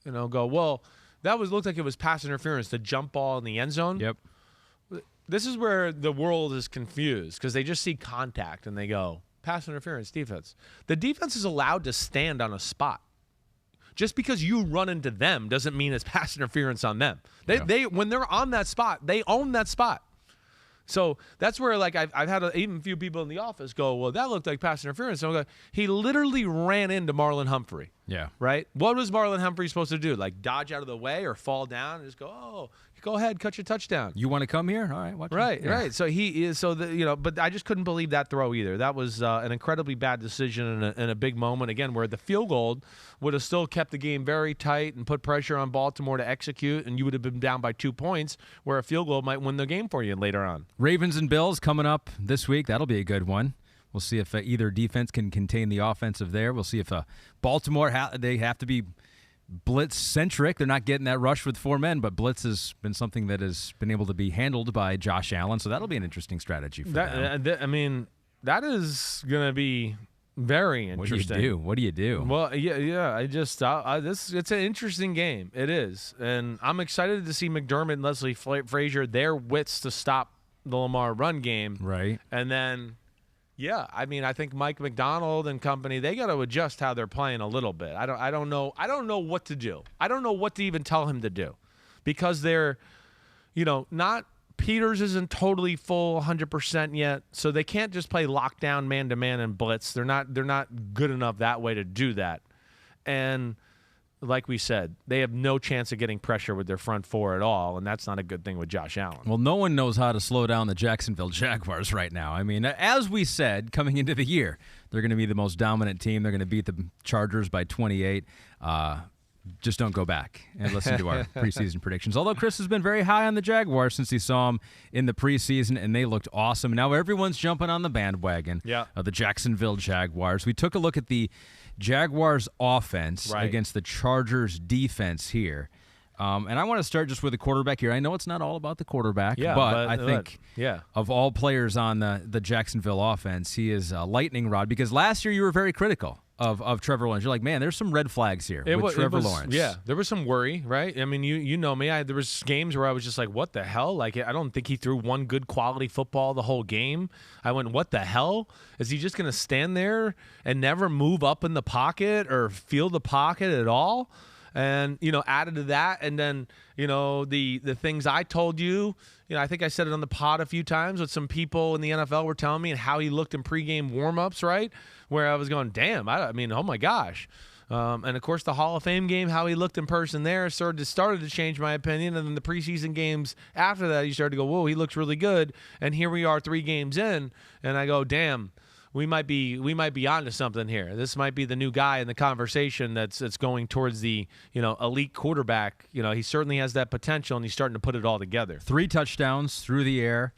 go, well, that looked like it was pass interference, the jump ball in the end zone. Yep. This is where the world is confused because they just see contact and they go, pass interference, defense. The defense is allowed to stand on a spot. Just because you run into them doesn't mean it's pass interference on them. They when they're on that spot, they own that spot. So that's where I've had even a few people in the office go, well, that looked like pass interference. And I'm like, he literally ran into Marlon Humphrey. Yeah. Right? What was Marlon Humphrey supposed to do? Like dodge out of the way or fall down and just go, oh, go ahead, cut your touchdown. You want to come here? All right, watch Right, it. Yeah. right. So he is. So but I just couldn't believe that throw either. That was an incredibly bad decision in a big moment again, where the field goal would have still kept the game very tight and put pressure on Baltimore to execute, and you would have been down by 2 points, where a field goal might win the game for you later on. Ravens and Bills coming up this week. That'll be a good one. We'll see if either defense can contain the offensive there. We'll see if Baltimore they have to be blitz-centric. They're not getting that rush with 4 men, but blitz has been something that has been able to be handled by Josh Allen, so that'll be an interesting strategy for them. I mean, that is going to be very interesting. What do you do? Well, yeah. It's an interesting game. It is, and I'm excited to see McDermott and Leslie Frazier their wits to stop the Lamar run game. Right, and then. Yeah, I mean, I think Mike McDonald and company, they got to adjust how they're playing a little bit. I don't know what to do. I don't know what to even tell him to do, because they're, not Peters isn't totally full 100% yet, so they can't just play lockdown man to man and blitz. They're not good enough that way to do that, and. Like we said, they have no chance of getting pressure with their front four at all, and that's not a good thing with Josh Allen. Well, no one knows how to slow down the Jacksonville Jaguars right now. I mean, as we said, coming into the year, they're going to be the most dominant team. They're going to beat the Chargers by 28. Just don't go back and listen to our preseason predictions. Although Chris has been very high on the Jaguars since he saw them in the preseason, and they looked awesome. Now everyone's jumping on the bandwagon of the Jacksonville Jaguars. We took a look at the Jaguars offense against the Chargers defense here. And I want to start just with the quarterback here. I know it's not all about the quarterback, but I think of all players on the Jacksonville offense, he is a lightning rod, because last year you were very critical of Trevor Lawrence. You're like, man, there's some red flags here with Trevor Lawrence. Yeah, there was some worry, right? I mean, you know me. There was games where I was just like, what the hell? Like, I don't think he threw one good quality football the whole game. I went, what the hell? Is he just going to stand there and never move up in the pocket or feel the pocket at all? And, added to that, and then, the things I told you, I think I said it on the pod a few times, what some people in the NFL were telling me, and how he looked in pregame warmups, right? Where I was going, damn, I mean, oh my gosh. And of course, the Hall of Fame game, how he looked in person there started to change my opinion. And then the preseason games after that, you started to go, whoa, he looks really good. And here we are 3 games in, and I go, damn. We might be onto something here. This might be the new guy in the conversation that's going towards the elite quarterback. He certainly has that potential, and he's starting to put it all together. 3 touchdowns through the air.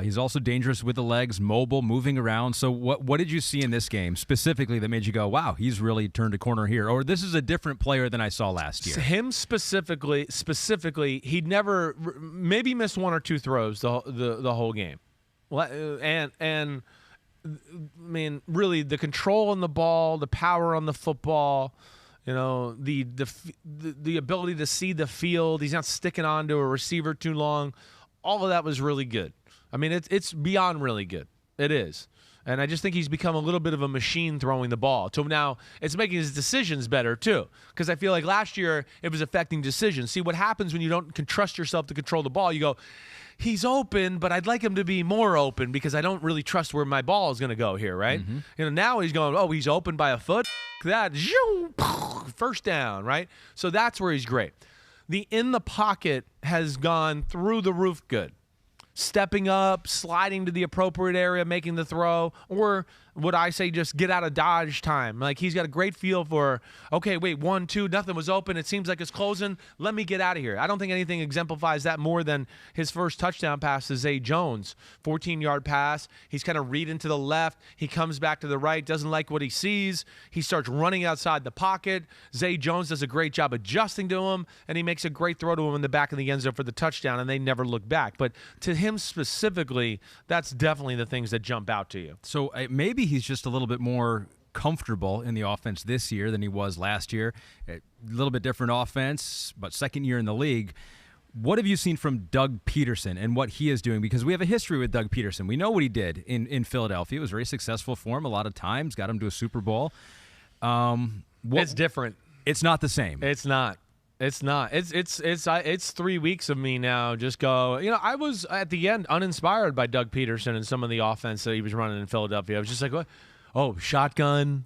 He's also dangerous with the legs, mobile, moving around. So what did you see in this game specifically that made you go, wow, he's really turned a corner here? Or this is a different player than I saw last year? Him specifically, he'd never maybe missed 1 or 2 throws the whole game, and. I mean, really, the control on the ball, the power on the football, the ability to see the field. He's not sticking on to a receiver too long. All of that was really good. I mean, it's beyond really good. It is. And I just think he's become a little bit of a machine throwing the ball. So now it's making his decisions better, too. Because I feel like last year it was affecting decisions. See, what happens when you don't trust yourself to control the ball, you go, he's open, but I'd like him to be more open because I don't really trust where my ball is going to go here, right? Mm-hmm. Now he's going, oh, he's open by a foot. That, first down, right? So that's where he's great. The in the pocket has gone through the roof good. Stepping up, sliding to the appropriate area, making the throw, or would I say just get out of dodge time? Like, he's got a great feel for, okay, wait, 1, 2, nothing was open. It seems like it's closing. Let me get out of here. I don't think anything exemplifies that more than his first touchdown pass to Zay Jones. 14-yard pass. He's kind of reading to the left. He comes back to the right, doesn't like what he sees. He starts running outside the pocket. Zay Jones does a great job adjusting to him, and he makes a great throw to him in the back of the end zone for the touchdown, and they never look back. But to him specifically, that's definitely the things that jump out to you. So maybe he's just a little bit more comfortable in the offense this year than he was last year. A little bit different offense, but second year in the league. What have you seen from Doug Pederson and what he is doing? Because we have a history with Doug Pederson. We know what he did in Philadelphia. It was very successful for him a lot of times, got him to a Super Bowl. It's different. It's not the same. It's not. It's not. It's 3 weeks of me now. Just go. I was at the end uninspired by Doug Pederson and some of the offense that he was running in Philadelphia. I was just like, what? Oh, shotgun.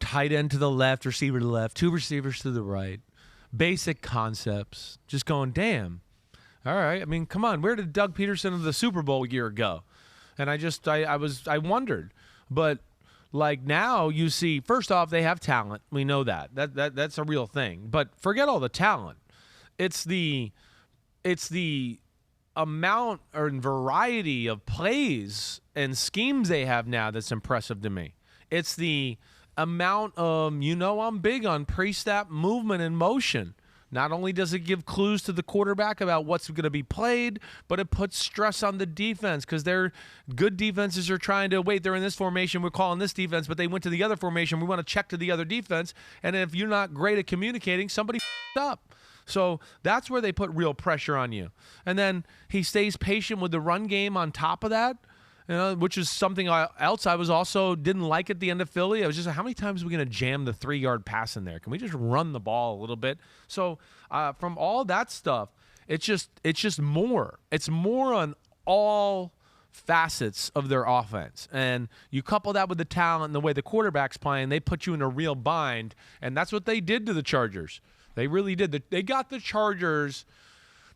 tight end to the left, receiver to the left, 2 receivers to the right. Basic concepts. Just going, damn. All right. I mean, come on. Where did Doug Pederson of the Super Bowl year go? And I wondered. But like now you see, first off, they have talent. We know that. That's a real thing. But forget all the talent. It's the amount or variety of plays and schemes they have now that's impressive to me. It's the amount of, I'm big on pre-snap movement and motion. Not only does it give clues to the quarterback about what's going to be played, but it puts stress on the defense because they're good defenses are trying to, they're in this formation, we're calling this defense, but they went to the other formation, we want to check to the other defense, and if you're not great at communicating, somebody up. So that's where they put real pressure on you. And then he stays patient with the run game on top of that. Which is something else I was also didn't like at the end of Philly. I was just like, how many times are we going to jam the 3-yard pass in there? Can we just run the ball a little bit? So from all that stuff, it's just more. It's more on all facets of their offense. And you couple that with the talent and the way the quarterback's playing, they put you in a real bind. And that's what they did to the Chargers. They really did. They got the Chargers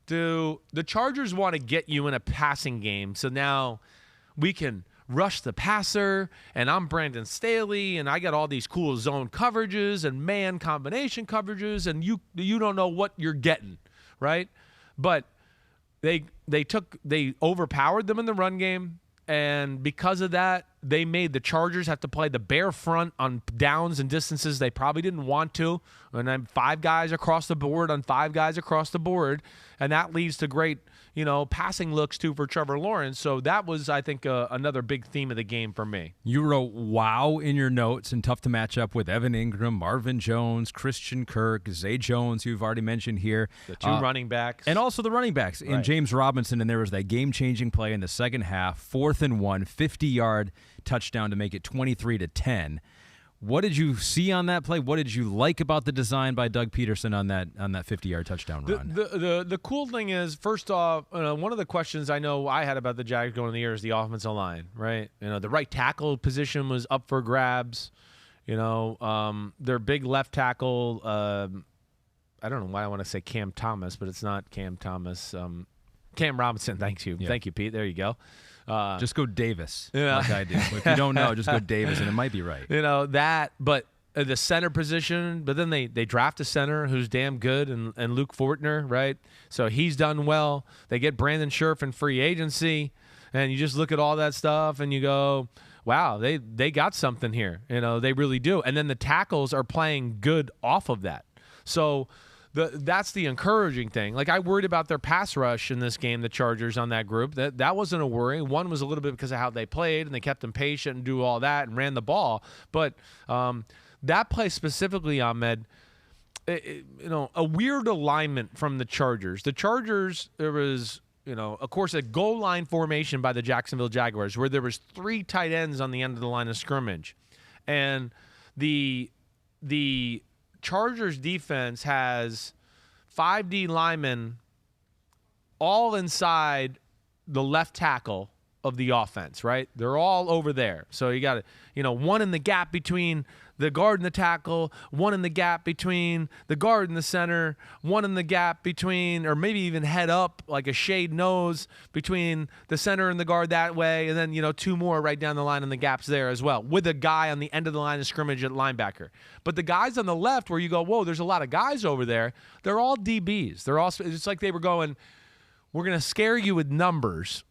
to – the Chargers want to get you in a passing game. So now – we can rush the passer, and I'm Brandon Staley, and I got all these cool zone coverages and man combination coverages, and you don't know what you're getting, right? But they overpowered them in the run game, and because of that, they made the Chargers have to play the bare front on downs and distances they probably didn't want to, and then 5 guys across the board on 5 guys across the board, and that leads to great passing looks too for Trevor Lawrence. So that was, I think, another big theme of the game for me. You wrote wow in your notes, and tough to match up with Evan Ingram, Marvin Jones, Christian Kirk, Zay Jones, who you've already mentioned here. The 2 running backs. And also the running backs. Right. And James Robinson, and there was that game-changing play in the second half, 4th and 1, 50-yard touchdown to make it 23-10. What did you see on that play? What did you like about the design by Doug Pederson on that 50-yard touchdown run? The cool thing is, first off, one of the questions I know I had about the Jags going in the year is the offensive line, right? The right tackle position was up for grabs. Their big left tackle, I don't know why I want to say Cam Thomas, but it's not Cam Thomas. Cam Robinson, thank you. Yeah. Thank you, Pete. There you go. Just go Davis, like I do. If you don't know, just go Davis, and it might be right. But the center position, but then they draft a center who's damn good, and Luke Fortner, right? So he's done well. They get Brandon Scherf in free agency, and you just look at all that stuff, and you go, wow, they got something here. They really do. And then the tackles are playing good off of that. So that's the encouraging thing. Like, I worried about their pass rush in this game, the Chargers on that group. That wasn't a worry. One was a little bit because of how they played, and they kept them patient and do all that and ran the ball. But that play specifically, Ahmed, a weird alignment from the Chargers. The Chargers, there was, of course, a goal line formation by the Jacksonville Jaguars where there was 3 tight ends on the end of the line of scrimmage. And the Chargers defense has 5 D linemen all inside the left tackle of the offense, right? They're all over there. So you got one in the gap between the guard and the tackle, one in the gap between the guard and the center, one in the gap between, or maybe even head up like a shade nose between the center and the guard that way, and then 2 more right down the line in the gaps there as well, with a guy on the end of the line of scrimmage at linebacker. But the guys on the left where you go, whoa, there's a lot of guys over there, they're all DBs. They're all, it's like they were going, we're going to scare you with numbers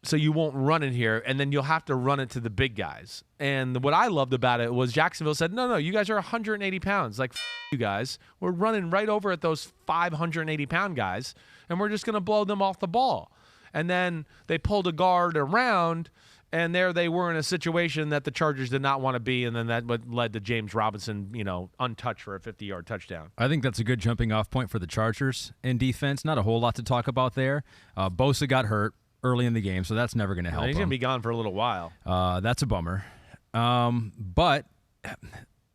so you won't run it here, and then you'll have to run it to the big guys. And what I loved about it was Jacksonville said, no, you guys are 180 pounds. Like, you guys. We're running right over at those 580-pound guys, and we're just going to blow them off the ball. And then they pulled a guard around, and there they were in a situation that the Chargers did not want to be, and then that what led to James Robinson, untouched for a 50-yard touchdown. I think that's a good jumping-off point for the Chargers in defense. Not a whole lot to talk about there. Bosa got hurt early in the game, so that's never going to help him. He's going to be gone for a little while. That's a bummer. But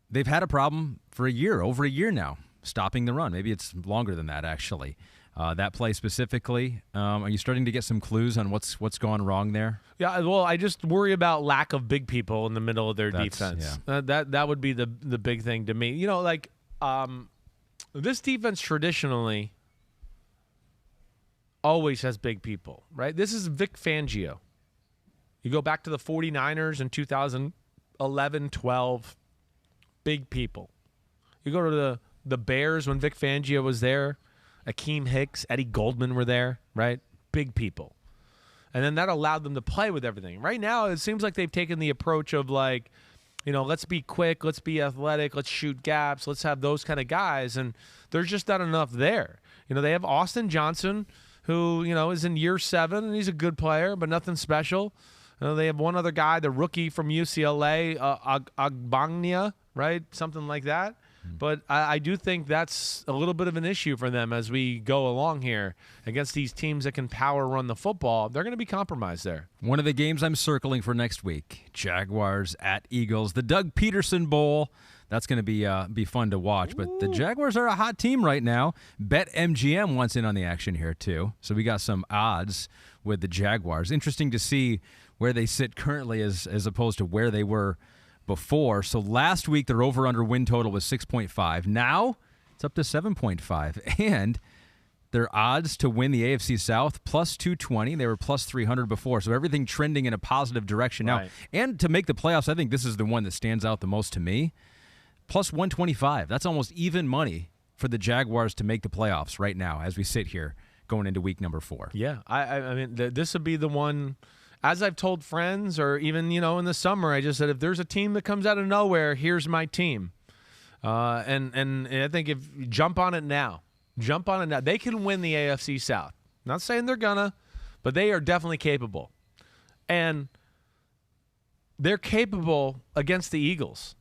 they've had a problem for over a year now, stopping the run. Maybe it's longer than that, actually. That play specifically, are you starting to get some clues on what's gone wrong there? Yeah, well, I just worry about lack of big people in the middle of their defense. Yeah. That would be the big thing to me. You know, like this defense traditionally always has big people, right? This is Vic Fangio. You go back to the 49ers in 2011, 12, big people. You go to the Bears when Vic Fangio was there, Akeem Hicks, Eddie Goldman were there, right? Big people. And then that allowed them to play with everything. Right now, it seems like they've taken the approach of like, you know, let's be quick, let's be athletic, let's shoot gaps, let's have those kind of guys. And there's just not enough there. You know, they have Austin Johnson, who, you know, is in year 7, and he's a good player, but nothing special. They have one other guy, the rookie from UCLA, Agbagnia, right? Something like that. But I do think that's a little bit of an issue for them as we go along here against these teams that can power run the football. They're going to be compromised there. One of the games I'm circling for next week, Jaguars at Eagles, the Doug Pederson Bowl. That's going to be fun to watch. But the Jaguars are a hot team right now. BetMGM wants in on the action here too. So we got some odds with the Jaguars. Interesting to see where they sit currently as opposed to where they were before. So last week their over-under win total was 6.5. Now it's up to 7.5. And their odds to win the AFC South, plus 220. They were plus 300 before. So everything trending in a positive direction now. Right. And to make the playoffs, I think this is the one that stands out the most to me. Plus 125. That's almost even money for the Jaguars to make the playoffs right now as we sit here going into week number 4. Yeah, I mean, this would be the one. As I've told friends, or even, you know, in the summer, I just said, if there's a team that comes out of nowhere, here's my team. And I think if you jump on it now, they can win the AFC South. Not saying they're gonna, but they are definitely capable. And they're capable against the Eagles.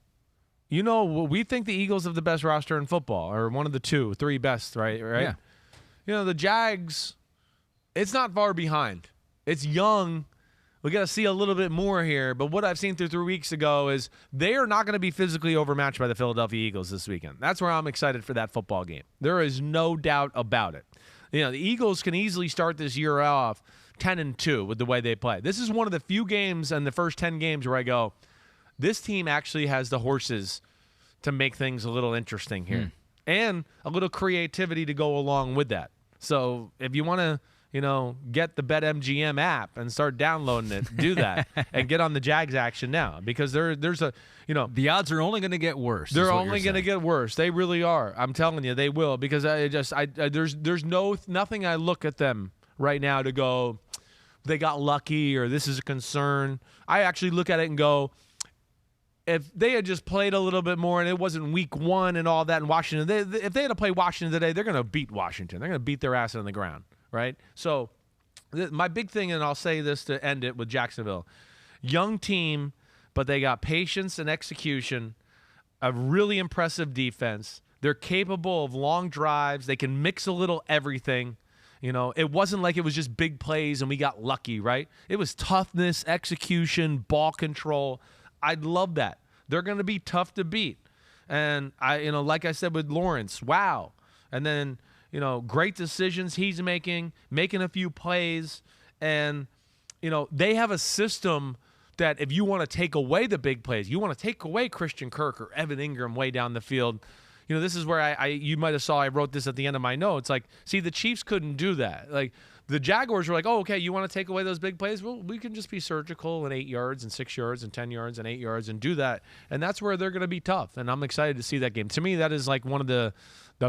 You know, we think the Eagles have the best roster in football, or one of the 2, 3 best, right? Yeah. You know, the Jags, it's not far behind. It's young. We got to see a little bit more here. But what I've seen through 3 weeks ago is they are not going to be physically overmatched by the Philadelphia Eagles this weekend. That's where I'm excited for that football game. There is no doubt about it. You know, the Eagles can easily start this year off 10-2 with the way they play. This is one of the few games in the first 10 games where I go, this team actually has the horses to make things a little interesting here. And a little creativity to go along with that. So if you want to, you know, get the BetMGM app and start downloading it, do that and get on the Jags action now, because there's a, you know, the odds are only going to get worse. They're only going to get worse. They really are. I'm telling you, they will, because there's nothing I look at them right now to go, they got lucky or this is a concern. I actually look at it and go, if they had just played a little bit more and it wasn't week 1 and all that in Washington, if they had to play Washington today, they're going to beat Washington. They're going to beat their ass on the ground, right? So my big thing, and I'll say this to end it with Jacksonville, young team, but they got patience and execution, a really impressive defense. They're capable of long drives. They can mix a little everything. You know, it wasn't like it was just big plays and we got lucky, right? It was toughness, execution, ball control. I'd love that. They're going to be tough to beat. And like I said with Lawrence, wow. And then, you know, great decisions he's making a few plays. And, you know, they have a system that if you want to take away the big plays, you want to take away Christian Kirk or Evan Ingram way down the field. You know, this is where you might have saw I wrote this at the end of my notes. Like, see, the Chiefs couldn't do that. Like, the Jaguars were like, oh, okay, you want to take away those big plays? Well, we can just be surgical and 8 yards and 6 yards and 10 yards and 8 yards and do that. And that's where they're going to be tough. And I'm excited to see that game. To me, that is like one of the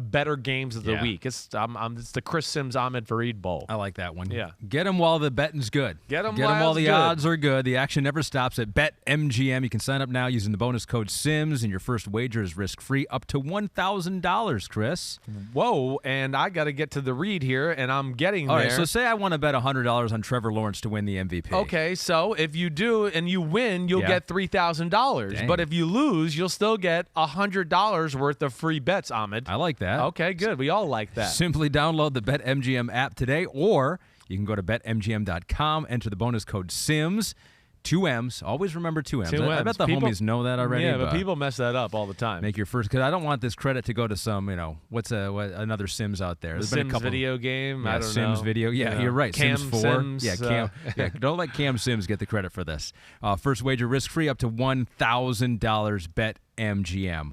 better games of the week. It's the Chris Simms Ahmed Fareed Bowl. I like that one. Yeah. Get them while the betting's good. Get them while the odds are good. The action never stops at BetMGM. You can sign up now using the bonus code SIMS, and your first wager is risk-free up to $1,000, Chris. Whoa, and I got to get to the read here, and I'm getting there. All right, so say I want to bet $100 on Trevor Lawrence to win the MVP. Okay, so if you do and you win, you'll get $3,000. But if you lose, you'll still get $100 worth of free bets, Ahmed. I like that. Okay, good. We all like that. Simply download the BetMGM app today, or you can go to BetMGM.com, enter the bonus code SIMS, 2 M's. Always remember 2 M's. 2 I bet the People, homies know that already. Yeah, but people mess that up all the time. Make your first, because I don't want this credit to go to some, what another Sims out there. There's been a Sims couple video game. I don't Sims know. video. Yeah, you're right. Cam Sims 4. Sims, yeah, don't let Cam Sims get the credit for this. First wager risk-free up to $1,000 bet MGM.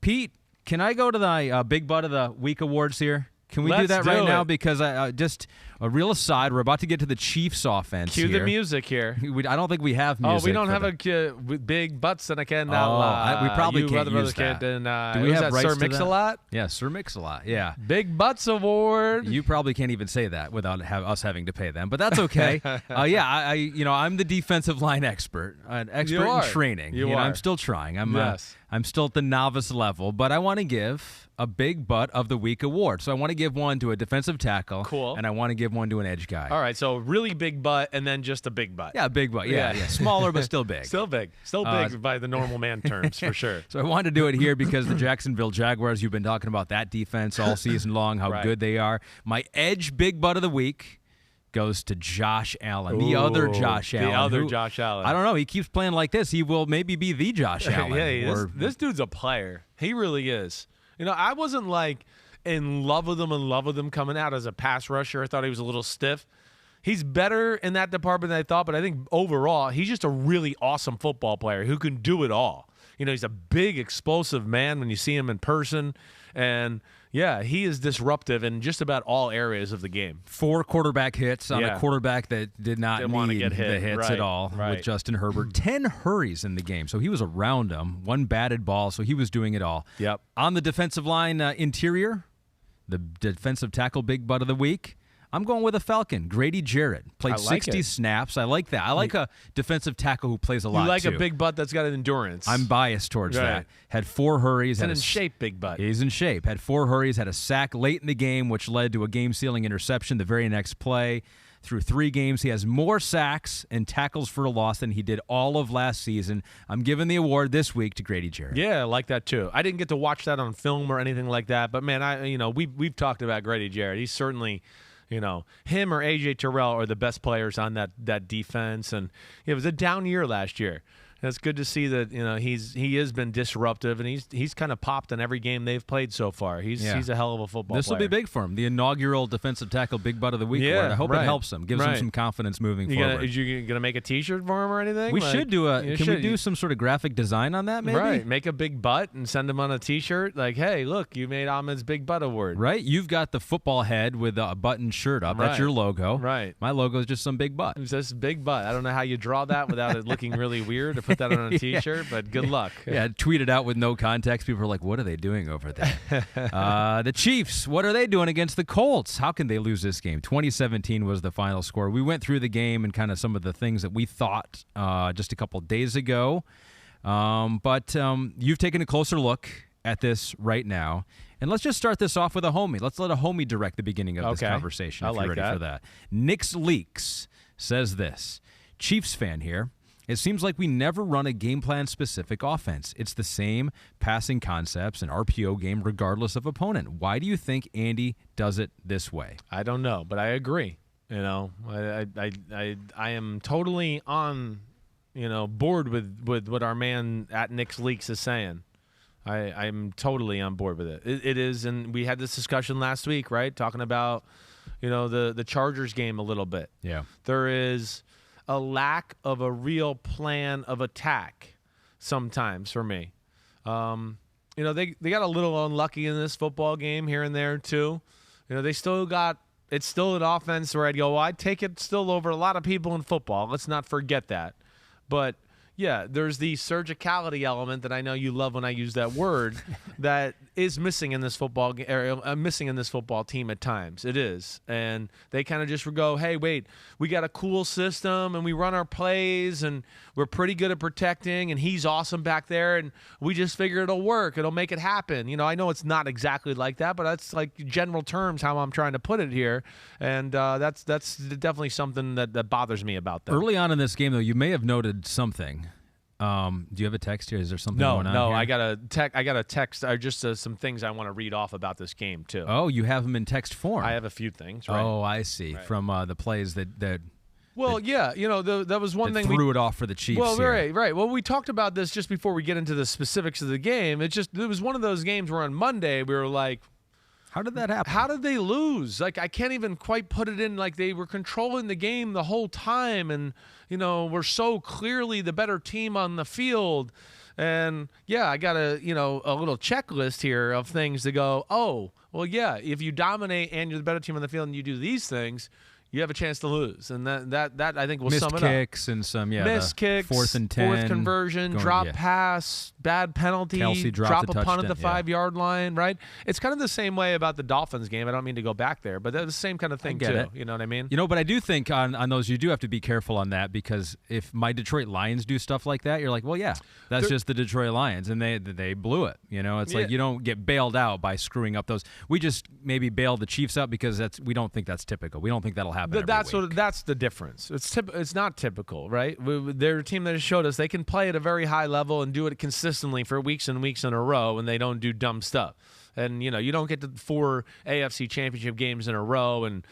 Pete, can I go to the Big Butt of the Week awards here? Can we do that right now? Because I just a real aside, we're about to get to the Chiefs offense. Cue here. the music here. I don't think we have music. Oh, we don't have big butts, and I cannot. We probably can't use that. Do we have rights Sir to Mix-a-Lot? Yeah, Sir Mix-a-Lot. Yeah. Big Butts Award. You probably can't even say that without us having to pay them, but that's okay. I'm the defensive line expert, an expert in training. You are. I'm still trying. I'm still at the novice level, but I want to give a Big Butt of the Week award. So I want to give one to a defensive tackle. Cool. And I want to give one to an edge guy. All right, so really big butt and then just a big butt. Yeah, big butt. Yeah. Smaller but still big. Still big. Still big by the normal man terms, for sure. So I wanted to do it here because the Jacksonville Jaguars, you've been talking about that defense all season long, how good they are. My edge Big Butt of the Week goes to Josh Allen, the other Josh Allen. Josh Allen. I don't know. He keeps playing like this. He will maybe be the Josh Allen. This dude's a player. He really is. I wasn't in love with him coming out as a pass rusher. I thought he was a little stiff. He's better in that department than I thought, but I think overall he's just a really awesome football player who can do it all. He's a big, explosive man when you see him in person, and yeah, he is disruptive in just about all areas of the game. 4 quarterback hits on a quarterback that did not need the hits at all with Justin Herbert. 10 hurries in the game, so he was around him. 1 batted ball, so he was doing it all. Yep. On the defensive line interior, the defensive tackle Big Butt of the Week, I'm going with a Falcon. Grady Jarrett played 60 snaps. I like that. I like a defensive tackle who plays a lot, You like too. a big butt that's got endurance. I'm biased towards that. Had 4 hurries. He's in shape, big butt. He's in shape. Had 4 hurries, had a sack late in the game, which led to a game-sealing interception the very next play. Through 3 games, he has more sacks and tackles for a loss than he did all of last season. I'm giving the award this week to Grady Jarrett. Yeah, I like that too. I didn't get to watch that on film or anything like that, but man, we've talked about Grady Jarrett. He's certainly, him or AJ Terrell are the best players on that defense, and it was a down year last year. And it's good to see that he has been disruptive, and he's kind of popped in every game they've played so far. He's a hell of a football player. This will be big for him. The inaugural defensive tackle Big Butt of the Week award. I hope it helps him, gives him some confidence moving forward. Are you gonna make a T-shirt for him or anything? We should do we do some sort of graphic design on that? Maybe make a big butt and send him on a T-shirt. Like, hey, look, you made Ahmed's Big Butt Award. Right. You've got the football head with a button shirt up. That's your logo. Right. My logo is just some big butt. It's just big butt. I don't know how you draw that without it looking really weird or put that on a T-shirt. But good luck. Yeah, tweet it out with no context. People are like, what are they doing over there? The Chiefs, what are they doing against the Colts? How can they lose this game? 2017 was the final score. We went through the game and kind of some of the things that we thought just a couple days ago. But you've taken a closer look at this right now. And let's just start this off with a homie. Let's let a homie direct the beginning of this conversation if you're ready for that. Nick's Leaks says this. Chiefs fan here. It seems like we never run a game plan specific offense. It's the same passing concepts and RPO game regardless of opponent. Why do you think Andy does it this way? I don't know, but I agree. I am totally on, board with what our man at Nick's Leaks is saying. I'm totally on board with it. It is, and we had this discussion last week, right? Talking about, the Chargers game a little bit. Yeah. There is a lack of a real plan of attack sometimes for me. They got a little unlucky in this football game here and there too. They still got – it's still an offense where I'd go, well, I'd take it still over a lot of people in football. Let's not forget that. But, yeah, there's the surgicality element that I know you love when I use that word that is missing in this football missing in this football team at times. It is. And they kind of just go, hey, wait, we got a cool system and we run our plays and we're pretty good at protecting and he's awesome back there and we just figure it'll work. It'll make it happen. I know it's not exactly like that, but that's like general terms how I'm trying to put it here. And that's definitely something that bothers me about them. Early on in this game, though, you may have noted something. Do you have a text here? Is there something going on No, here? I got a text. Just some things I want to read off about this game too. Oh, you have them in text form. I have a few things. Right? Oh, I see. Right. From the plays that Well, yeah, that was one thing. Threw it off for the Chiefs. Well, here. right. Well, we talked about this just before we get into the specifics of the game. It was one of those games where on Monday we were like, how did that happen? How did they lose? Like, I can't even quite put it in. Like, they were controlling the game the whole time, and we're so clearly the better team on the field. And yeah, I got a little checklist here of things to go, oh, well, yeah, if you dominate and you're the better team on the field and you do these things, you have a chance to lose. And that I think will sum it up. Missed kicks and some, missed kicks, 4th and 10. 4th conversion, drop pass, bad penalty, Kelsey drop a punt at the touchdown, 5-yard line, right? It's kind of the same way about the Dolphins game. I don't mean to go back there, but that's the same kind of thing too. It. You know what I mean? But I do think on those you do have to be careful on that, because if my Detroit Lions do stuff like that, you're like, well, yeah, that's just the Detroit Lions, and they blew it. It's like you don't get bailed out by screwing up those. We just maybe bail the Chiefs out because we don't think that's typical. We don't think that'll happen. That's the difference. It's not typical, right? They're a team that has showed us they can play at a very high level and do it consistently for weeks and weeks in a row, and they don't do dumb stuff. And you don't get to 4 AFC championship games in a row and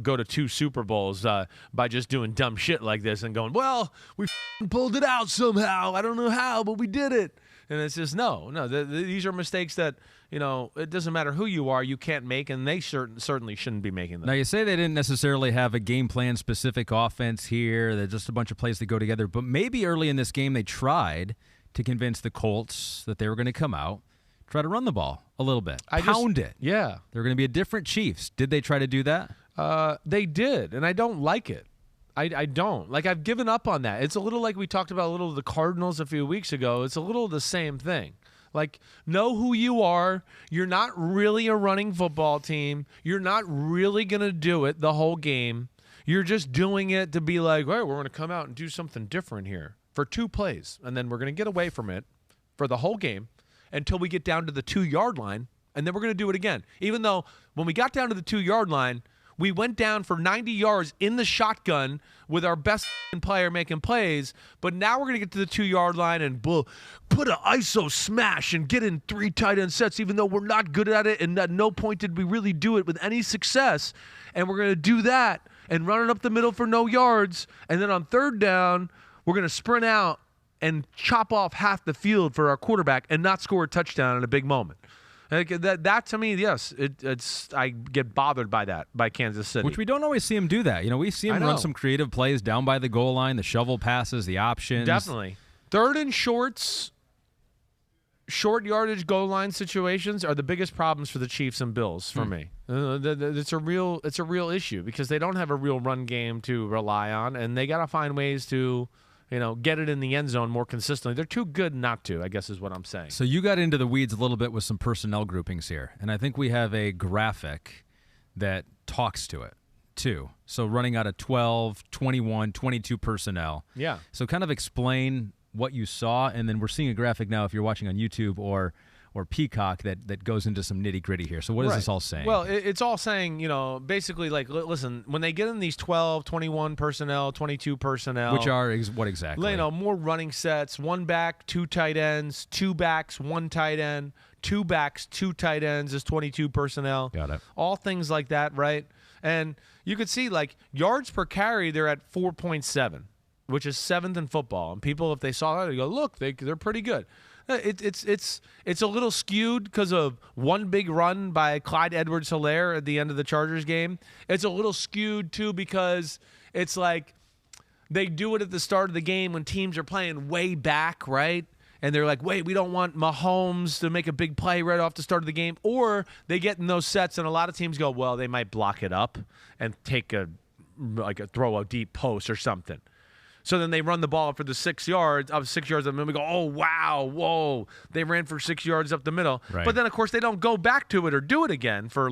go to 2 Super Bowls by just doing dumb shit like this and going, well, we pulled it out somehow. I don't know how, but we did it. And it's just no. These are mistakes that it doesn't matter who you are, you can't make, and they certainly shouldn't be making them. Now, you say they didn't necessarily have a game plan specific offense here. They're just a bunch of plays that go together. But maybe early in this game they tried to convince the Colts that they were going to come out, try to run the ball a little bit, pound it. Yeah. They're going to be a different Chiefs. Did they try to do that? They did, and I don't like it. I don't. Like, I've given up on that. It's a little like we talked about a little of the Cardinals a few weeks ago. It's a little the same thing. Like, know who you are. You're not really a running football team. You're not really going to do it the whole game. You're just doing it to be like, all right, we're going to come out and do something different here for 2 plays, and then we're going to get away from it for the whole game until we get down to the 2-yard line, and then we're going to do it again. Even though when we got down to the 2-yard line, we went down for 90 yards in the shotgun with our best player making plays, but now we're going to get to the 2-yard line and put an ISO smash and get in 3 tight end sets, even though we're not good at it, and at no point did we really do it with any success. And we're going to do that and run it up the middle for no yards, and then on 3rd down, we're going to sprint out and chop off half the field for our quarterback and not score a touchdown in a big moment. Like that to me, yes, I get bothered by that, by Kansas City. Which we don't always see him do that. We see him run some creative plays down by the goal line, the shovel passes, the options. Definitely. 3rd and shorts, short yardage goal line situations are the biggest problems for the Chiefs and Bills for me. It's a real issue because they don't have a real run game to rely on, and they got to find ways to get it in the end zone more consistently. They're too good not to, I guess is what I'm saying. So you got into the weeds a little bit with some personnel groupings here, and I think we have a graphic that talks to it too. So running out of 12, 21, 22 personnel. Yeah. So kind of explain what you saw, and then we're seeing a graphic now if you're watching on YouTube or Peacock that goes into some nitty-gritty here. So what is this all saying? Well, it's all saying, basically, like, listen, when they get in these 12, 21 personnel, 22 personnel. Which are what exactly? More running sets, 1 back, 2 tight ends, 2 backs, 1 tight end, 2 backs, 2 tight ends is 22 personnel. Got it. All things like that, right? And you could see, like, yards per carry, they're at 4.7, which is 7th in football. And people, if they saw that, they go, look, they're pretty good. It's a little skewed because of one big run by Clyde Edwards-Helaire at the end of the Chargers game. It's a little skewed, too, because it's like they do it at the start of the game when teams are playing way back, right? And they're like, wait, we don't want Mahomes to make a big play right off the start of the game. Or they get in those sets, and a lot of teams go, well, they might block it up and throw a deep post or something. So then they run the ball for the 6 yards, up 6 yards, and then we go, oh, wow, whoa. They ran for 6 yards up the middle. Right. But then, of course, they don't go back to it or do it again for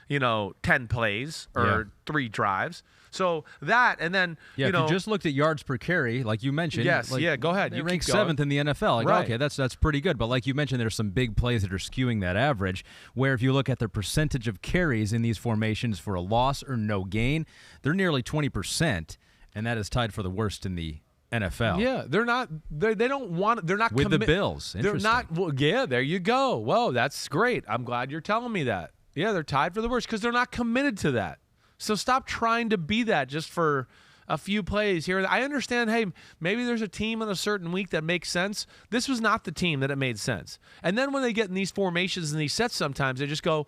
10 plays or 3 drives. So that, and then, if you just looked at yards per carry, like you mentioned. Yes, go ahead. They rank 7th in the NFL. Right. Okay, that's pretty good. But like you mentioned, there's some big plays that are skewing that average, where if you look at their percentage of carries in these formations for a loss or no gain, they're nearly 20%. And that is tied for the worst in the NFL. Yeah, they're not. They don't want. They're not with the Bills. They're not. Well, yeah, there you go. Whoa, that's great. I'm glad you're telling me that. Yeah, they're tied for the worst because they're not committed to that. So stop trying to be that just for a few plays here. I understand, hey, maybe there's a team on a certain week that makes sense. This was not the team that it made sense. And then when they get in these formations and these sets sometimes, they just go,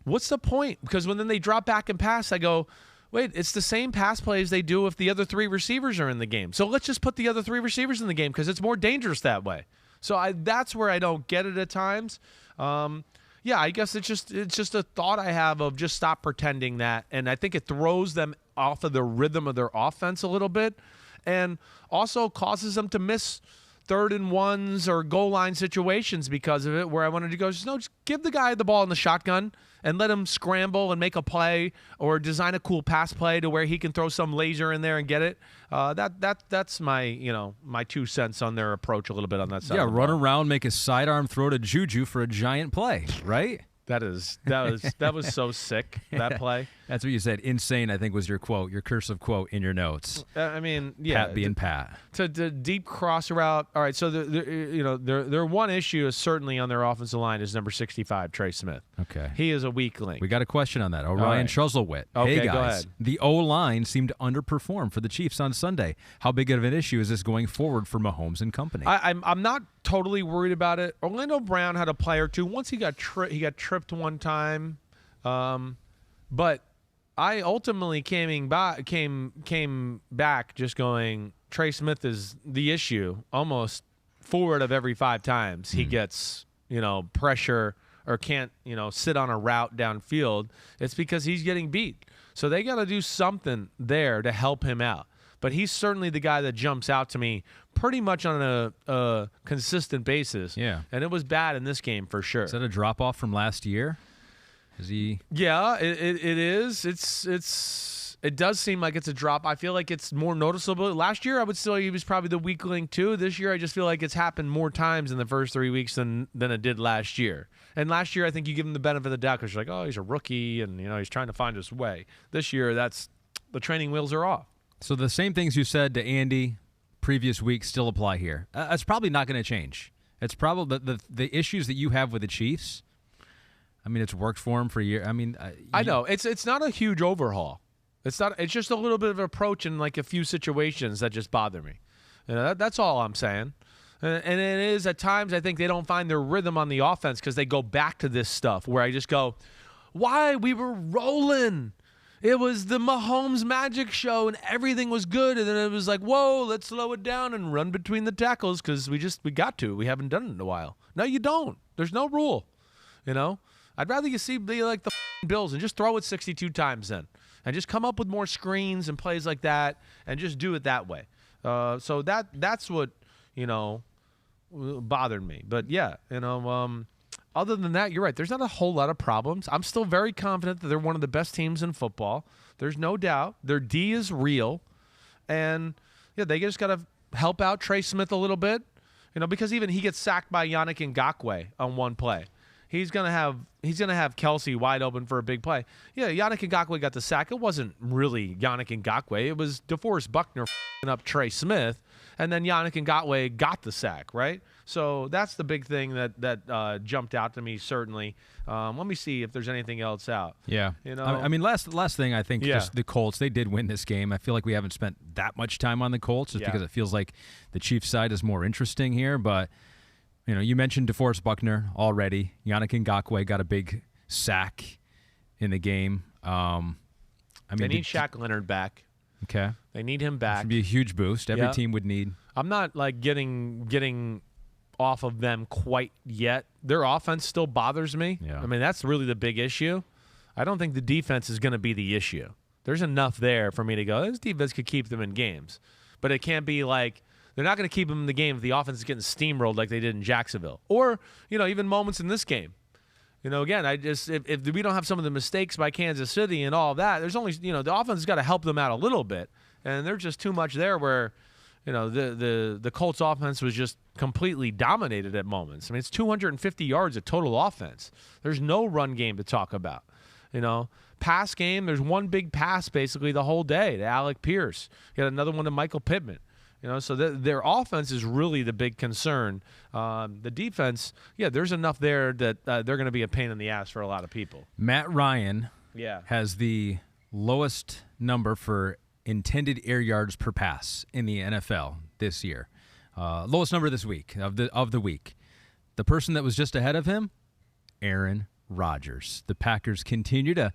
what's the point? Because when then they drop back and pass, I go, wait, it's the same pass plays they do if the other three receivers are in the game. So let's just put the other three receivers in the game because it's more dangerous that way. So that's where I don't get it at times. Yeah, I guess it's just a thought I have of just stop pretending that. And I think it throws them off of the rhythm of their offense a little bit and also causes them to miss 3rd and 1s or goal line situations because of it, where I wanted to go, just give the guy the ball in the shotgun and let him scramble and make a play or design a cool pass play to where he can throw some laser in there and get it. That's my my 2 cents on their approach a little bit on that side. Yeah, run around, make a sidearm throw to Juju for a giant play, right? That was so sick, that play. That's what you said. Insane, I think, was your quote, your cursive quote in your notes. I mean, yeah. Pat being Pat. To deep cross route. All right, so their one issue is certainly on their offensive line is number 65, Trey Smith. Okay. He is a weak link. We got a question on that. Orion Chuzzlewit. Okay, hey, guys. go ahead. The O-line seemed to underperform for the Chiefs on Sunday. How big of an issue is this going forward for Mahomes and company? I'm not totally worried about it. Orlando Brown had a play or two. Once he got tripped one time, but I ultimately came back just going, Trey Smith is the issue almost 4 out of every 5 times he gets pressure or can't sit on a route downfield. It's because he's getting beat. So they got to do something there to help him out. But he's certainly the guy that jumps out to me pretty much on a consistent basis. Yeah. And it was bad in this game for sure. Is that a drop-off from last year? Is he? Yeah, it is. It does seem like it's a drop. I feel like it's more noticeable. Last year, I would say he was probably the weak link too. This year, I just feel like it's happened more times in the first 3 weeks than it did last year. And last year, I think you give him the benefit of the doubt because you're like, oh, he's a rookie and he's trying to find his way. This year, the training wheels are off. So the same things you said to Andy previous week still apply here. That's probably not going to change. It's probably the issues that you have with the Chiefs. I mean, it's worked for him for a year. I mean, I know it's not a huge overhaul. It's not. It's just a little bit of approach in like a few situations that just bother me. That's all I'm saying. And it is at times I think they don't find their rhythm on the offense because they go back to this stuff where I just go, why we were rolling. It was the Mahomes magic show, and everything was good. And then it was like, whoa, let's slow it down and run between the tackles because we got to. We haven't done it in a while. No, you don't. There's no rule. I'd rather you be like the Bills and just throw it 62 times then. And just come up with more screens and plays like that and just do it that way. So that's what, bothered me. But, yeah, other than that, you're right. There's not a whole lot of problems. I'm still very confident that they're one of the best teams in football. There's no doubt. Their D is real. And, yeah, they just got to help out Trey Smith a little bit, because even he gets sacked by Yannick Ngakoue on one play. He's gonna have Kelsey wide open for a big play. Yeah, Yannick Ngakoue got the sack. It wasn't really Yannick Ngakoue. It was DeForest Buckner up Trey Smith, and then Yannick Ngakoue got the sack, right? So that's the big thing that jumped out to me, certainly. Let me see if there's anything else out. Yeah. I mean, last thing, I think just the Colts, they did win this game. I feel like we haven't spent that much time on the Colts just because it feels like the Chiefs side is more interesting here, but you mentioned DeForest Buckner already. Yannick Ngakoue got a big sack in the game. They need Shaq Leonard back. Okay. They need him back. It would be a huge boost. Every team would need. I'm not like getting off of them quite yet. Their offense still bothers me. Yeah. I mean, that's really the big issue. I don't think the defense is going to be the issue. There's enough there for me to go, this defense could keep them in games. But it can't be like, they're not going to keep them in the game if the offense is getting steamrolled like they did in Jacksonville. Or, even moments in this game. Again, if we don't have some of the mistakes by Kansas City and all of that, there's only, the offense has got to help them out a little bit. And there's just too much there where, the Colts offense was just completely dominated at moments. I mean, it's 250 yards of total offense. There's no run game to talk about. Pass game, there's one big pass basically the whole day to Alec Pierce. You had another one to Michael Pittman. So their offense is really the big concern. The defense, there's enough there that they're going to be a pain in the ass for a lot of people. Matt Ryan has the lowest number for intended air yards per pass in the NFL this year. Lowest number this week of the week. The person that was just ahead of him, Aaron Rodgers. The Packers continue to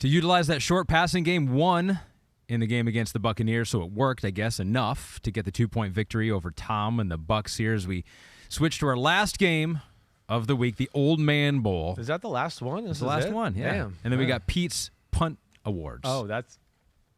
utilize that short passing game. Won in the game against the Buccaneers, so it worked, I guess, enough to get the 2-point victory over Tom and the Bucs here as we switch to our last game of the week, the Old Man Bowl. Is that the last one? It's the last one, yeah. Damn. And then we got Pete's Punt Awards. Oh, that's...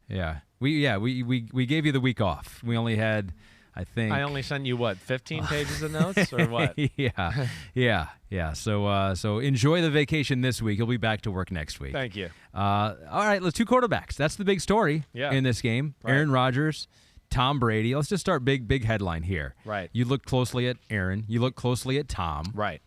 Yeah. We gave you the week off. We only had, I think... I only sent you, 15 pages of notes or what? Yeah. So enjoy the vacation this week. You'll be back to work next week. Thank you. All right, let's 2 quarterbacks. That's the big story in this game. Right. Aaron Rodgers, Tom Brady. Let's just start big headline here. Right. You look closely at Aaron. You look closely at Tom. Right.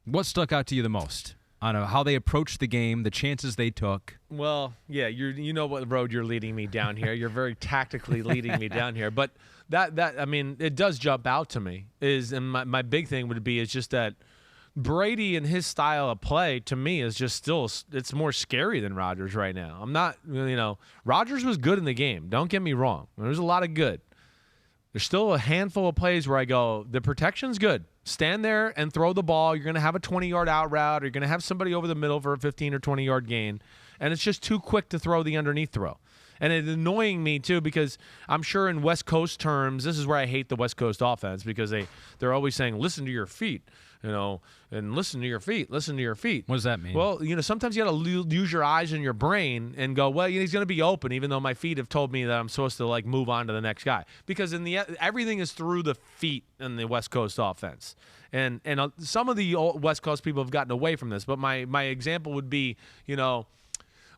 What stuck out to you the most on how they approached the game, the chances they took? Well, yeah, you know what road you're leading me down here. You're very tactically leading me down here. But that I mean, it does jump out to me. And my big thing would be is just that Brady and his style of play to me is just still, it's more scary than Rodgers right now. I'm not, Rodgers was good in the game. Don't get me wrong. There's a lot of good. There's still a handful of plays where I go, the protection's good. Stand there and throw the ball. You're going to have a 20-yard out route, or you're going to have somebody over the middle for a 15 or 20-yard gain, and it's just too quick to throw the underneath throw. And it's annoying me, too, because I'm sure in West Coast terms, this is where I hate the West Coast offense, because they're always saying, listen to your feet, and listen to your feet, listen to your feet. What does that mean? Well, sometimes you got to use your eyes and your brain and go, well, he's going to be open, even though my feet have told me that I'm supposed to, move on to the next guy. Because everything is through the feet in the West Coast offense. And some of the West Coast people have gotten away from this, but my example would be,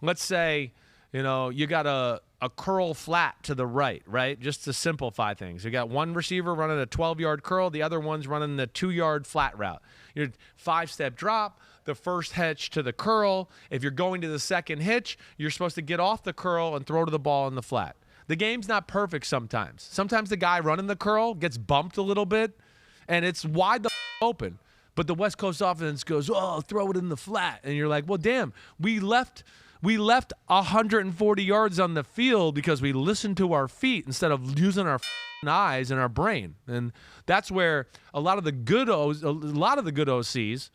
let's say, you got a curl flat to the right? Just to simplify things. You got one receiver running a 12-yard curl, the other one's running the 2-yard flat route. Your 5-step drop, the first hitch to the curl. If you're going to the second hitch, you're supposed to get off the curl and throw to the ball in the flat. The game's not perfect sometimes. Sometimes the guy running the curl gets bumped a little bit, and it's wide open. But the West Coast offense goes, oh, throw it in the flat. And you're like, well, damn, we left 140 yards on the field because we listened to our feet instead of using our eyes and our brain. And that's where a lot of the good OCs,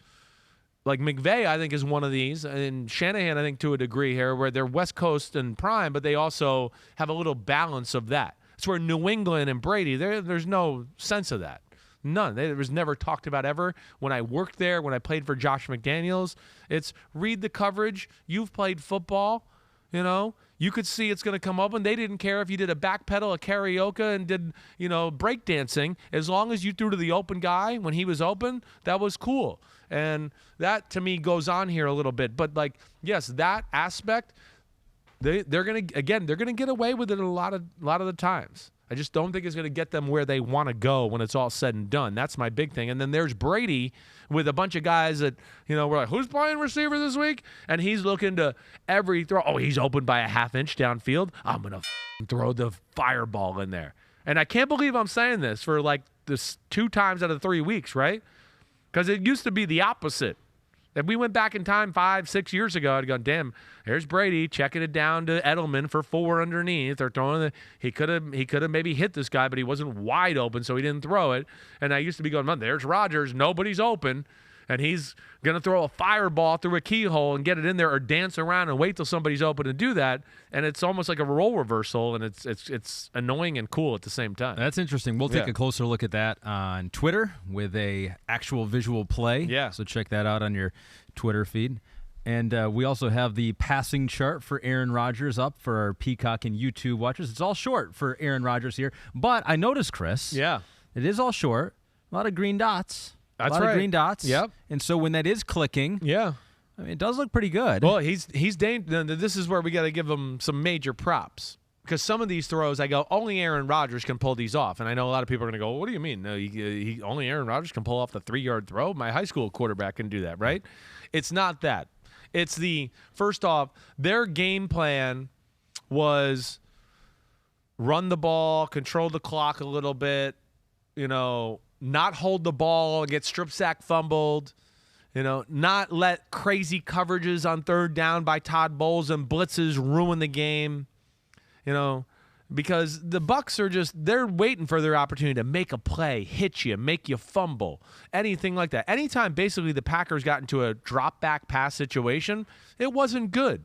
like McVay, I think, is one of these, and Shanahan, I think, to a degree here, where they're West Coast and prime, but they also have a little balance of that. It's where New England and Brady, there's no sense of that. None. It was never talked about ever. When I worked there, when I played for Josh McDaniels, it's read the coverage. You've played football, You could see it's going to come up, and they didn't care if you did a back pedal, a karaoke, and did, breakdancing. As long as you threw to the open guy when he was open, that was cool. And that, to me, goes on here a little bit. But, yes, that aspect, they're going to get away with it a lot of the times. I just don't think it's going to get them where they want to go when it's all said and done. That's my big thing. And then there's Brady with a bunch of guys that, we're like, who's playing receiver this week? And he's looking to every throw. Oh, he's open by a half-inch downfield. I'm going to throw the fireball in there. And I can't believe I'm saying this for this 2 times out of 3 weeks, right? Because it used to be the opposite. If we went back in time 5-6 years ago, I'd go, damn, there's Brady checking it down to Edelman for 4 underneath. They're throwing he could have maybe hit this guy, but he wasn't wide open, so he didn't throw it. And I used to be going, man, there's Rodgers, nobody's open, and he's going to throw a fireball through a keyhole and get it in there, or dance around and wait till somebody's open to do that. And it's almost like a role reversal, and it's annoying and cool at the same time. That's interesting. We'll take a closer look at that on Twitter with a actual visual play. Yeah. So check that out on your Twitter feed. And we also have the passing chart for Aaron Rodgers up for our Peacock and YouTube watchers. It's all short for Aaron Rodgers here. But I noticed, Chris, it is all short. A lot of green dots. That's a lot right. of green dots. Yep. And so when that is clicking, I mean, it does look pretty good. Well, he's dangerous. This is where we got to give him some major props. Because some of these throws, I go, only Aaron Rodgers can pull these off. And I know a lot of people are going to go, what do you mean? No, only Aaron Rodgers can pull off the 3-yard throw? My high school quarterback can do that, right? It's not that. It's first off, their game plan was run the ball, control the clock a little bit, not hold the ball, get strip sack fumbled, not let crazy coverages on 3rd down by Todd Bowles and blitzes ruin the game. because the Bucs are they're waiting for their opportunity to make a play, hit you, make you fumble, anything like that. Anytime basically the Packers got into a drop back pass situation, it wasn't good.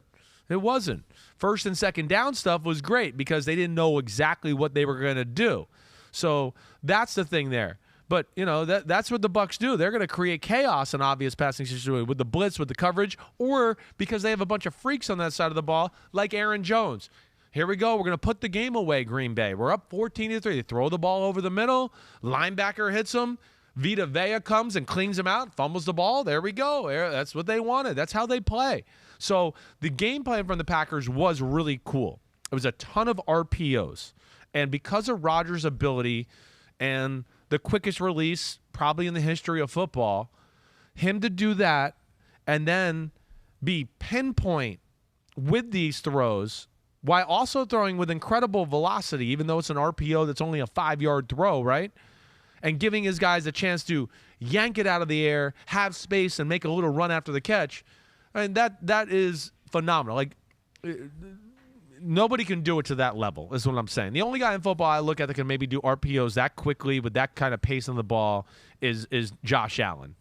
It wasn't. First and second down stuff was great because they didn't know exactly what they were going to do. So that's the thing there. But, that's what the Bucs do. They're going to create chaos in obvious passing situations with the blitz, with the coverage, or because they have a bunch of freaks on that side of the ball like Aaron Jones. Here we go. We're going to put the game away, Green Bay. We're up 14-3. They throw the ball over the middle. Linebacker hits him. Vita Vea comes and cleans him out, fumbles the ball. There we go. That's what they wanted. That's how they play. So the game plan from the Packers was really cool. It was a ton of RPOs. And because of Rodgers' ability and the quickest release probably in the history of football, him to do that and then be pinpoint with these throws while also throwing with incredible velocity, even though it's an RPO that's only a 5-yard throw, right? And giving his guys a chance to yank it out of the air, have space, and make a little run after the catch. I mean, that is phenomenal. Like, nobody can do it to that level, is what I'm saying. The only guy in football I look at that can maybe do RPOs that quickly with that kind of pace on the ball is Josh Allen.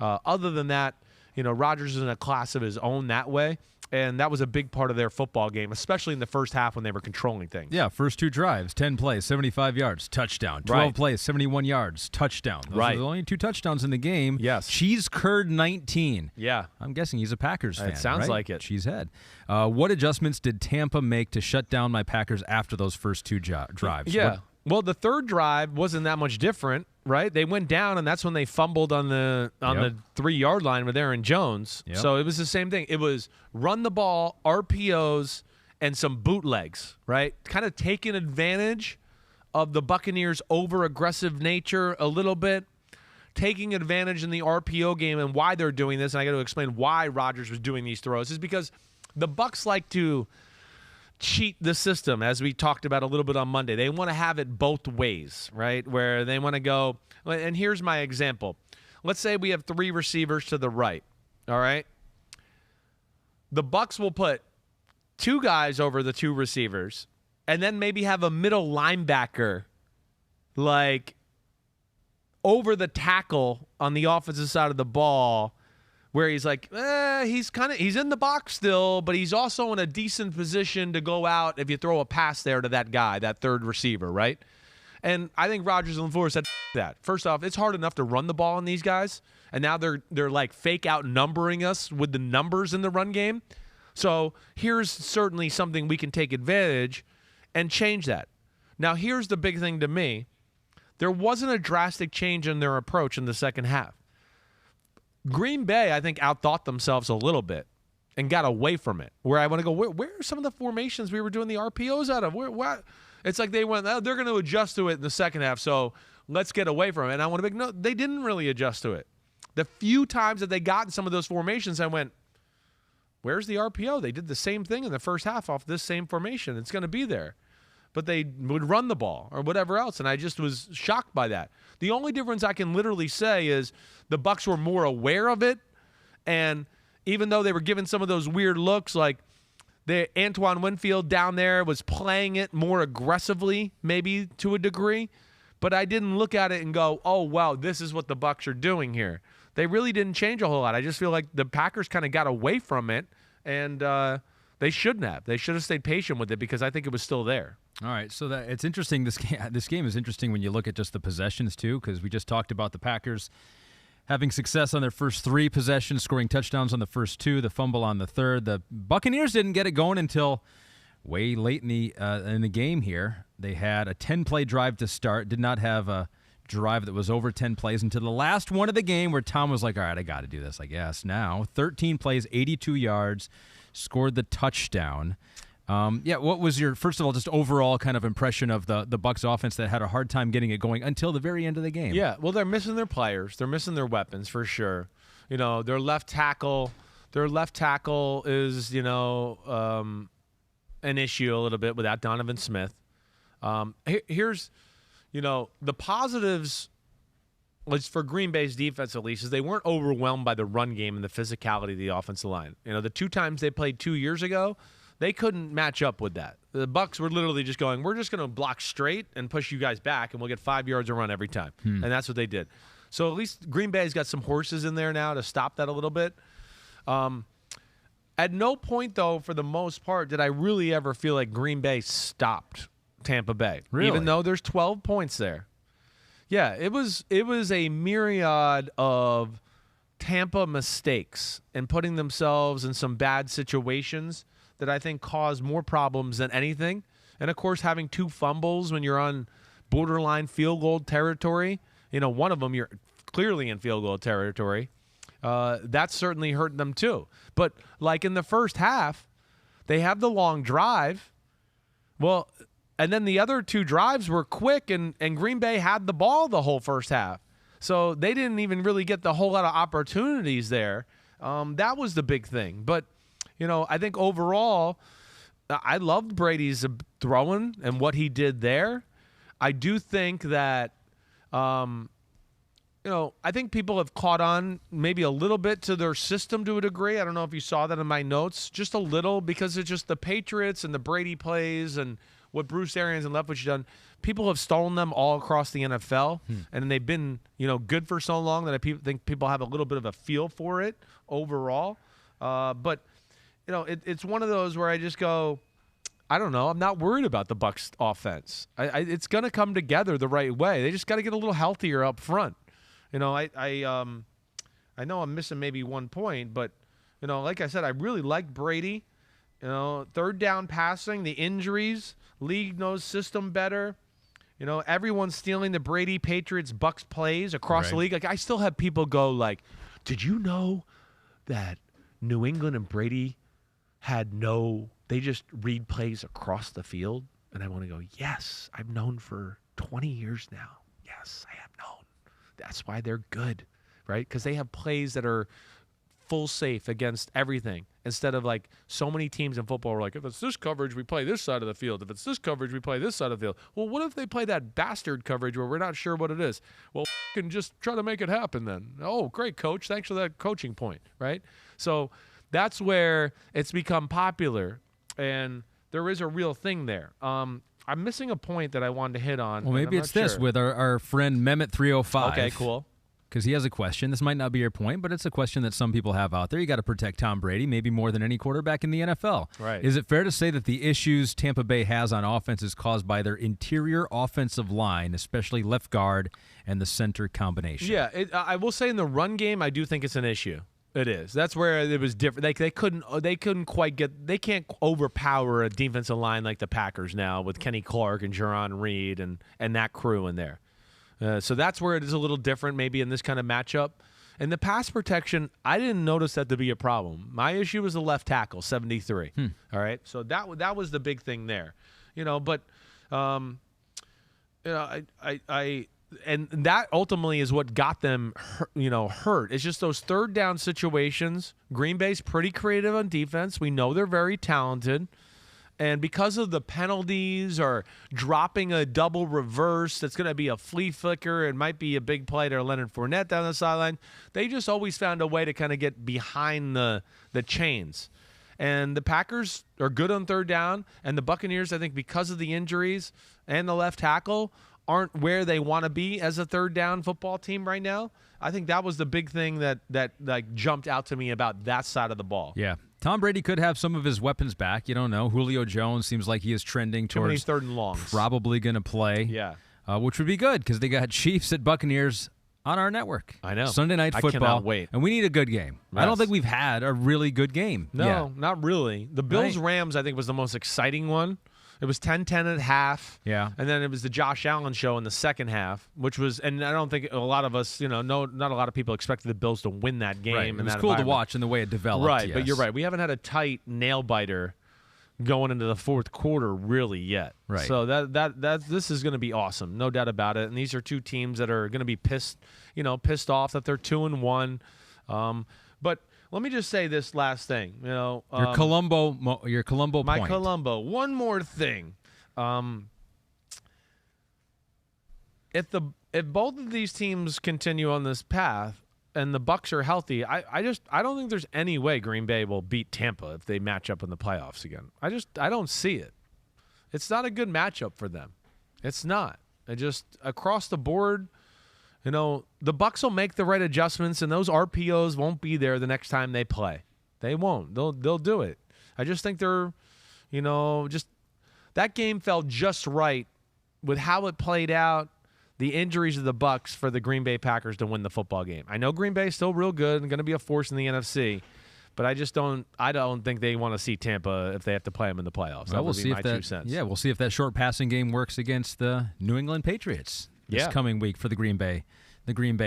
Other than that, Rodgers is in a class of his own that way, and that was a big part of their football game, especially in the first half when they were controlling things. Yeah, first 2 drives, 10 plays, 75 yards, touchdown. 12 plays, 71 yards, touchdown. Those are the only 2 touchdowns in the game. Yes. Cheese curd 19. Yeah. I'm guessing he's a Packers fan. It sounds like it. Cheesehead. What adjustments did Tampa make to shut down my Packers after those first 2 drives? Yeah. Well, the third drive wasn't that much different, right? They went down, and that's when they fumbled on the 3-yard line with Aaron Jones. Yep. So it was the same thing. It was run the ball, RPOs, and some bootlegs, right? Kind of taking advantage of the Buccaneers' over-aggressive nature a little bit, taking advantage in the RPO game and why they're doing this. And I got to explain why Rodgers was doing these throws. Is because the Bucs like to cheat the system, as we talked about a little bit on Monday. They want to have it both ways, right? Where they want to go, and here's my example. Let's say we have 3 receivers to the right, all right? The Bucs will put 2 guys over the 2 receivers and then maybe have a middle linebacker like over the tackle on the offensive side of the ball, where he's like, he's in the box still, but he's also in a decent position to go out if you throw a pass there to that guy, that third receiver, right? And I think Rodgers and LaFleur said that. First off, it's hard enough to run the ball on these guys, and now they're like fake out numbering us with the numbers in the run game. So here's certainly something we can take advantage and change that. Now, here's the big thing to me. There wasn't a drastic change in their approach in the second half. Green Bay, I think, outthought themselves a little bit and got away from it. Where I want to go, where are some of the formations we were doing the RPOs out of? What? It's like they went, they're going to adjust to it in the second half, so let's get away from it. And I want to be, no, they didn't really adjust to it. The few times that they got in some of those formations, I went, where's the RPO? They did the same thing in the first half off this same formation. It's going to be there. But they would run the ball or whatever else, and I just was shocked by that. The only difference I can literally say is the Bucs were more aware of it, and even though they were given some of those weird looks, like Antoine Winfield down there was playing it more aggressively, maybe to a degree, but I didn't look at it and go, oh, wow, this is what the Bucs are doing here. They really didn't change a whole lot. I just feel like the Packers kind of got away from it, and they shouldn't have. They should have stayed patient with it because I think it was still there. All right, so it's interesting. This game is interesting when you look at just the possessions, too, because we just talked about the Packers having success on their first 3 possessions, scoring touchdowns on the first 2, the fumble on the third. The Buccaneers didn't get it going until way late in the game here. They had a 10-play drive to start, did not have a drive that was over 10 plays until the last one of the game where Tom was like, all right, I got to do this, I guess. Now, 13 plays, 82 yards, scored the touchdown. What was your, first of all, just overall kind of impression of the Bucs offense that had a hard time getting it going until the very end of the game? Yeah, well, they're missing their players. They're missing their weapons for sure. Their left tackle is, an issue a little bit without Donovan Smith. Here's, the positives, for Green Bay's defense at least, is they weren't overwhelmed by the run game and the physicality of the offensive line. The 2 times they played 2 years ago, They couldn't match up with that. The Bucs were literally just going, we're just going to block straight and push you guys back, and we'll get 5 yards a run every time. And that's what they did. So at least Green Bay's got some horses in there now to stop that a little bit. At no point, though, for the most part, did I really ever feel like Green Bay stopped Tampa Bay. Really? Even though there's 12 points there. Yeah, it was a myriad of Tampa mistakes and putting themselves in some bad situations that I think caused more problems than anything. And, of course, having 2 fumbles when you're on borderline field goal territory. One of them you're clearly in field goal territory. That certainly hurt them too. But like in the first half, they have the long drive. Well, and then the other 2 drives were quick, and Green Bay had the ball the whole first half. So they didn't even really get the whole lot of opportunities there. That was the big thing. But, I think overall, I loved Brady's throwing and what he did there. I do think that, I think people have caught on maybe a little bit to their system to a degree. I don't know if you saw that in my notes, just a little, because it's just the Patriots and the Brady plays and what Bruce Arians and Leftwich done. People have stolen them all across the NFL, and they've been, good for so long that I think people have a little bit of a feel for it overall. But, it's one of those where I just go, I don't know. I'm not worried about the Bucs offense. It's going to come together the right way. They just got to get a little healthier up front. I know I'm missing maybe 1 point, but, like I said, I really like Brady. Third down passing, the injuries, league knows system better. Everyone's stealing the Brady, Patriots, Bucs plays across the league. Like, I still have people go like, did you know that New England and Brady they just read plays across the field? And I want to go, yes, I've known for 20 years now. Yes, I have known. That's why they're good, right? Because they have plays that are full safe against everything, instead of like so many teams in football are like, if it's this coverage, we play this side of the field. If it's this coverage, we play this side of the field. Well, what if they play that bastard coverage where we're not sure what it is? Well, can just try to make it happen then. Oh, great, coach. Thanks for that coaching point, right? So that's where it's become popular, and there is a real thing there. I'm missing a point that I wanted to hit on. Well, maybe it's this with our friend Mehmet305. Okay, cool. Because he has a question. This might not be your point, but it's a question that some people have out there. You got to protect Tom Brady, maybe more than any quarterback in the NFL. Right. Is it fair to say that the issues Tampa Bay has on offense is caused by their interior offensive line, especially left guard and the center combination? Yeah, I will say in the run game, I do think it's an issue. It is. That's where it was different. They couldn't quite get. They can't overpower a defensive line like the Packers now with Kenny Clark and Jerron Reed and that crew in there. So that's where it is a little different maybe in this kind of matchup. And the pass protection, I didn't notice that to be a problem. My issue was the left tackle, 73. All right, so that was the big thing there. But and that ultimately is what got them hurt. It's just those third down situations. Green Bay's pretty creative on defense. We know they're very talented. And because of the penalties or dropping a double reverse that's going to be a flea flicker, it might be a big play to Leonard Fournette down the sideline, they just always found a way to kind of get behind the chains. And the Packers are good on third down, and the Buccaneers, I think because of the injuries and the left tackle, aren't where they want to be as a third down football team right now. I think that was the big thing that like jumped out to me about that side of the ball. Yeah. Tom Brady could have some of his weapons back. You don't know. Julio Jones seems like he is trending towards third and longs. Probably going to play. Yeah. Which would be good because they got Chiefs at Buccaneers on our network. I know. Sunday Night Football. I cannot wait. And we need a good game. Yes. I don't think we've had a really good game. No, not really. The Bills-Rams, I think, was the most exciting one. It was 10-10 at half. Yeah. And then it was the Josh Allen show in the second half, which was, and I don't think a lot of us, not a lot of people expected the Bills to win that game. Right. It was cool to watch in the way it developed. Right, yes. But you're right. We haven't had a tight nail-biter going into the fourth quarter really yet. Right. So this is going to be awesome, no doubt about it. And these are two teams that are going to be pissed off that they're 2-1. But let me just say this last thing. Your Columbo point. My Columbo. One more thing. If both of these teams continue on this path, and the Bucs are healthy, I don't think there's any way Green Bay will beat Tampa if they match up in the playoffs again. I don't see it. It's not a good matchup for them. It's not. Across the board, the Bucs will make the right adjustments, and those RPOs won't be there the next time they play. They won't. They'll do it. I just think they're, that game felt just right with how it played out, the injuries of the Bucs for the Green Bay Packers to win the football game. I know Green Bay is still real good and going to be a force in the NFC, but I don't think they want to see Tampa if they have to play them in the playoffs. That would be my 2 cents. Yeah, we'll see if that short passing game works against the New England Patriots this coming week for the Green Bay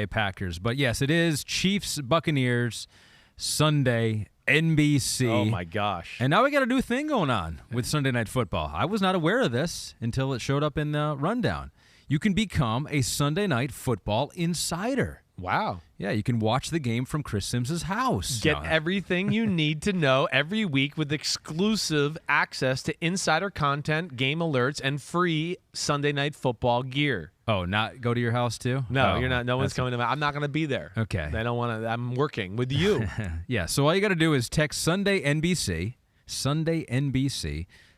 Packers. But yes, it is Chiefs Buccaneers Sunday NBC. Oh my gosh. And now we got a new thing going on with Sunday Night Football. I was not aware of this until it showed up in the rundown. You can become a Sunday Night Football insider. Wow. Yeah, you can watch the game from Chris Sims' house. Get everything you need to know every week with exclusive access to insider content, game alerts, and free Sunday Night Football gear. Oh, not go to your house too? No, you're not. No one's coming to my. I'm not going to be there. Okay. I don't want to. I'm working with you. Yeah, so all you got to do is text Sunday NBC,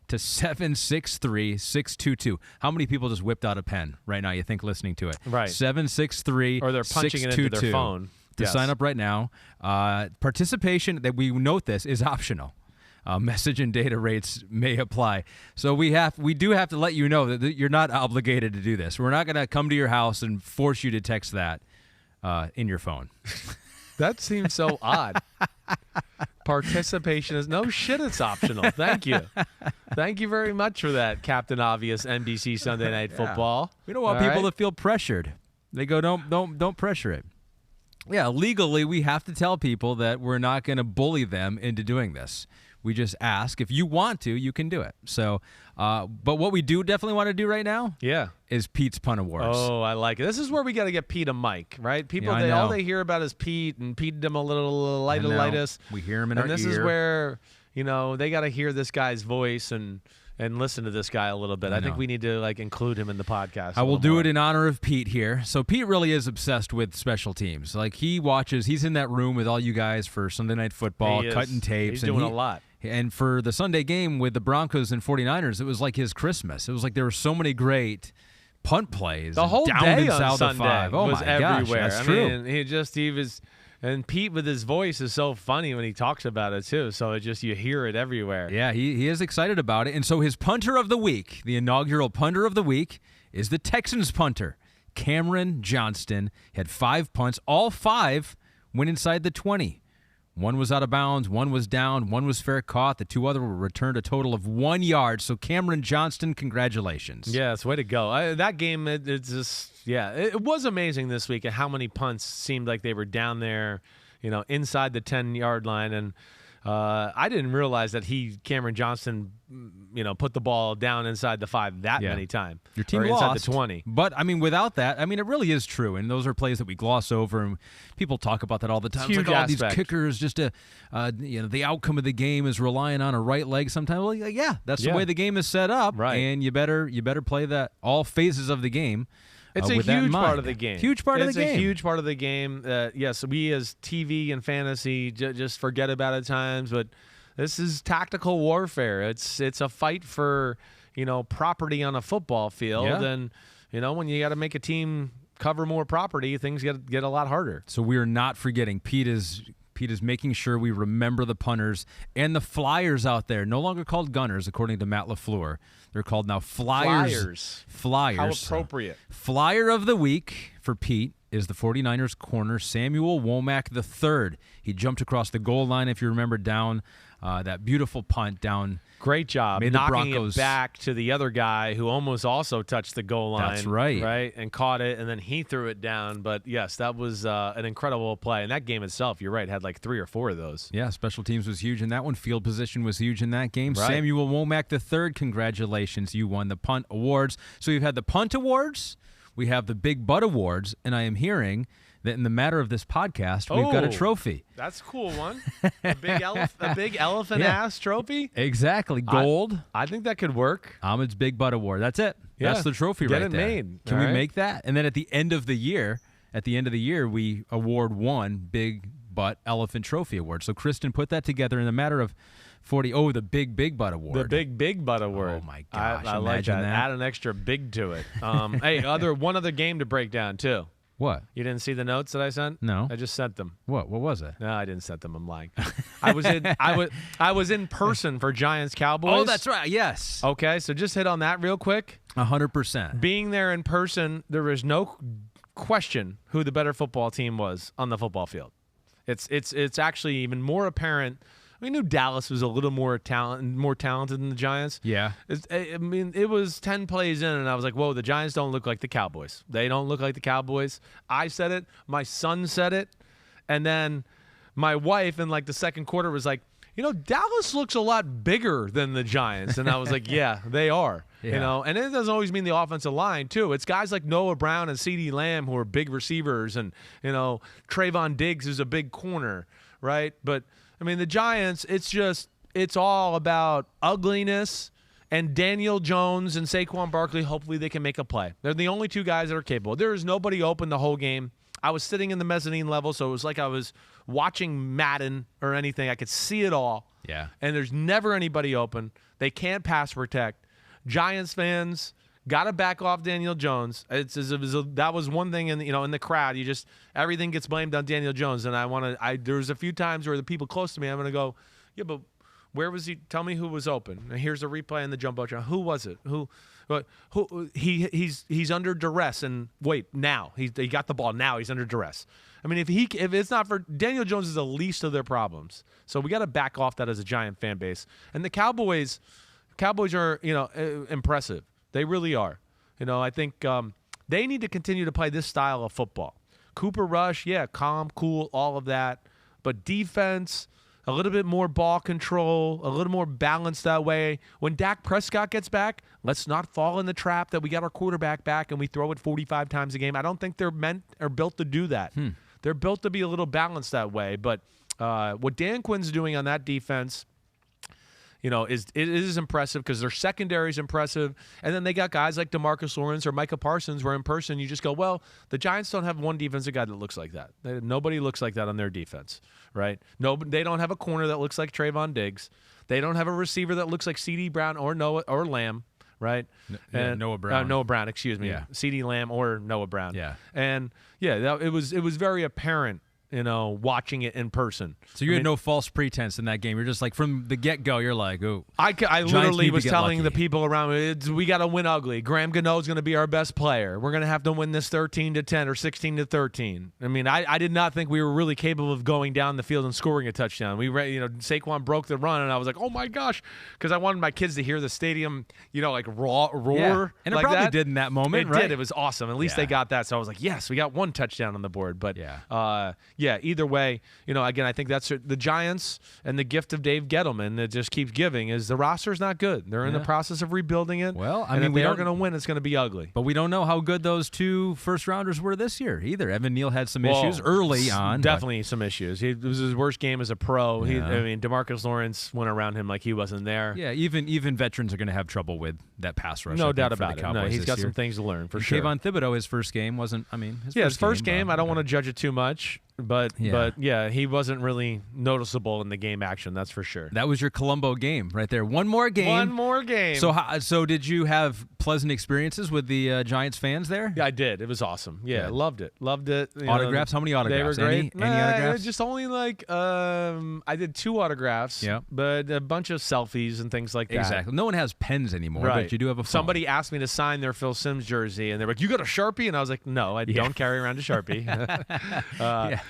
to 763-622. How many people just whipped out a pen right now, you think, listening to it? Right. 763-622. Or they're punching it into their phone. To sign up right now. Participation, that we note this, is optional. Message and data rates may apply. So we do have to let you know that you're not obligated to do this. We're not going to come to your house and force you to text that in your phone. That seems so odd. Participation is no shit. It's optional. Thank you. Thank you very much for that, Captain Obvious NBC Sunday Night Football. We don't want people to feel pressured. They go, don't pressure it. Yeah, legally we have to tell people that we're not going to bully them into doing this. We just ask if you want to, you can do it. So, but what we do definitely want to do right now, is Pete's Punt Awards. Oh, I like it. This is where we got to get Pete a mic, right? People, all they hear about is Pete, and Pete them a little lightus. We hear him in our ear. And this is where they got to hear this guy's voice and listen to this guy a little bit. I think we need to include him in the podcast. I will do it in honor of Pete here. So Pete really is obsessed with special teams. He's in that room with all you guys for Sunday Night Football, cutting tapes. He's doing a lot. And for the Sunday game with the Broncos and 49ers, it was like his Christmas. It was like there were so many great punt plays. The whole down day and on south Sunday of 5. Oh was my everywhere. gosh, that's true. He was, and Pete with his voice is so funny when he talks about it too. So you hear it everywhere. Yeah, he is excited about it. And so his punter of the week, the inaugural punter of the week, is the Texans punter, Cameron Johnston. He had 5 punts. All 5 went inside the 20. One was out of bounds, one was down, one was fair caught. The 2 other were returned a total of 1 yard. So Cameron Johnston, congratulations. Yeah, it's way to go. That game, it was amazing this week at how many punts seemed like they were down there, inside the 10-yard line. And I didn't realize that Cameron Johnston, put the ball down inside the 5 many times. Your team or lost. Inside the 20. But, without that, it really is true. And those are plays that we gloss over, and people talk about that all the time. It's like, all these aspect. kickers, just the outcome of the game is relying on a right leg sometimes. Well, yeah, that's the way the game is set up. Right. And you better play that all phases of the game. It's a huge part of the game. Huge part of the game. It's a huge part of the game. Yes, we as TV and fantasy just forget about at times, but this is tactical warfare. It's a fight for property on a football field, and when you got to make a team cover more property, things get a lot harder. So we are not forgetting. Pete is making sure we remember the punters and the flyers out there. No longer called gunners, according to Matt LaFleur. They're called now flyers. Flyers. How appropriate. Flyer of the week for Pete is the 49ers corner, Samuel Womack III. He jumped across the goal line, if you remember, down that beautiful punt down. Great job knocking it back to the other guy who almost also touched the goal line. That's right. Right, and caught it, and then he threw it down. But, yes, that was an incredible play. And that game itself, you're right, had 3 or 4 of those. Yeah, special teams was huge in that one. Field position was huge in that game. Right. Samuel Womack III, congratulations. You won the Punt Awards. So you've had the Punt Awards, we have the Big Butt Awards, and I am hearing that in the matter of this podcast, we've got a trophy. That's a cool one. A big elephant ass trophy? Exactly. Gold. I think that could work. Ahmed's Big Butt Award. That's it. Yeah. That's the trophy Get right it there. made. Can we make that? And then at the end of the year, at the end of the year, we award one big butt elephant trophy award. So Kristen put that together in a matter of 40. Oh, the big butt award. The big butt award. Oh my gosh! I like that. Add an extra big to it. Hey, one other game to break down too. What? You didn't see the notes that I sent? No. I just sent them. What was it? No, I didn't send them. I'm lying. I was in person for Giants Cowboys. Oh, that's right. Yes. Okay, so just hit on that real quick. 100%. Being there in person, there was no question who the better football team was on the football field. It's actually even more apparent. We knew Dallas was a little more talented than the Giants. Yeah. It was 10 plays in, and I was like, whoa, the Giants don't look like the Cowboys. They don't look like the Cowboys. I said it. My son said it. And then my wife in, like, the second quarter was like, Dallas looks a lot bigger than the Giants. And I was like, yeah, they are. Yeah. And it doesn't always mean the offensive line, too. It's guys like Noah Brown and CeeDee Lamb who are big receivers, and, Trayvon Diggs is a big corner, right? But the Giants, it's all about ugliness, and Daniel Jones and Saquon Barkley, hopefully they can make a play. They're the only two guys that are capable. There is nobody open the whole game. I was sitting in the mezzanine level, so it was like I was watching Madden or anything. I could see it all. Yeah. And there's never anybody open. They can't pass protect. Giants fans got to back off Daniel Jones. That was one thing in the crowd. Everything gets blamed on Daniel Jones, and there was a few times where the people close to me, I'm going to go, yeah, but where was he? Tell me who was open. And here's a replay in the jumbotron. Who was it? Who? He's under duress, and wait, now he got the ball. Now he's under duress. If it's not for Daniel Jones, is the least of their problems. So we got to back off that as a Giant fan base. And the Cowboys are impressive. They really are. I think they need to continue to play this style of football. Cooper Rush, yeah, calm, cool, all of that. But defense, a little bit more ball control, a little more balanced that way. When Dak Prescott gets back, let's not fall in the trap that we got our quarterback back and we throw it 45 times a game. I don't think they're built to do that. They're built to be a little balanced that way. But what Dan Quinn's doing on that defense, it is impressive because their secondary is impressive. And then they got guys like DeMarcus Lawrence or Micah Parsons where in person you just go, well, the Giants don't have one defensive guy that looks like that. Nobody looks like that on their defense, right? No, they don't have a corner that looks like Trayvon Diggs. They don't have a receiver that looks like CeeDee Brown or Lamb, right? Noah Brown. Noah Brown, excuse me. Yeah. CeeDee Lamb or Noah Brown. Yeah. And, yeah, it was very apparent, watching it in person. So you had no false pretense in that game. You're just like, from the get-go, you're like, oh. I literally was telling the people around me, we got to win ugly. Graham Gano's going to be our best player. We're going to have to win this 13-10 or 16-13. I did not think we were really capable of going down the field and scoring a touchdown. Saquon broke the run, and I was like, oh my gosh, because I wanted my kids to hear the stadium, roar. Yeah. And it like probably that. did in that moment, It right? did. It was awesome. At least they got that. So I was like, yes, we got one touchdown on the board. But either way, again, I think that's the Giants and the gift of Dave Gettleman that just keeps giving is the roster's not good. They're in the process of rebuilding it. Well, if they are going to win, it's going to be ugly. But we don't know how good those two first-rounders were this year either. Evan Neal had some issues early on. Definitely some issues. It was his worst game as a pro. Yeah. DeMarcus Lawrence went around him like he wasn't there. Yeah, even veterans are going to have trouble with that pass rush. No doubt about it. No, he's got some things to learn for sure. Kayvon Thibodeau, his first game wasn't. His first game. I don't want to judge it too much. But he wasn't really noticeable in the game action. That's for sure. That was your Colombo game right there. One more game. So did you have pleasant experiences with the Giants fans there? Yeah, I did. It was awesome. Yeah, loved it. Autographs? How many autographs? They were great. Any autographs? Just only I did 2 autographs. Yeah. But a bunch of selfies and things like that. Exactly. No one has pens anymore, but you do have a phone. Somebody asked me to sign their Phil Simms jersey, and they were like, "You got a Sharpie?" And I was like, "No, I don't carry around a Sharpie."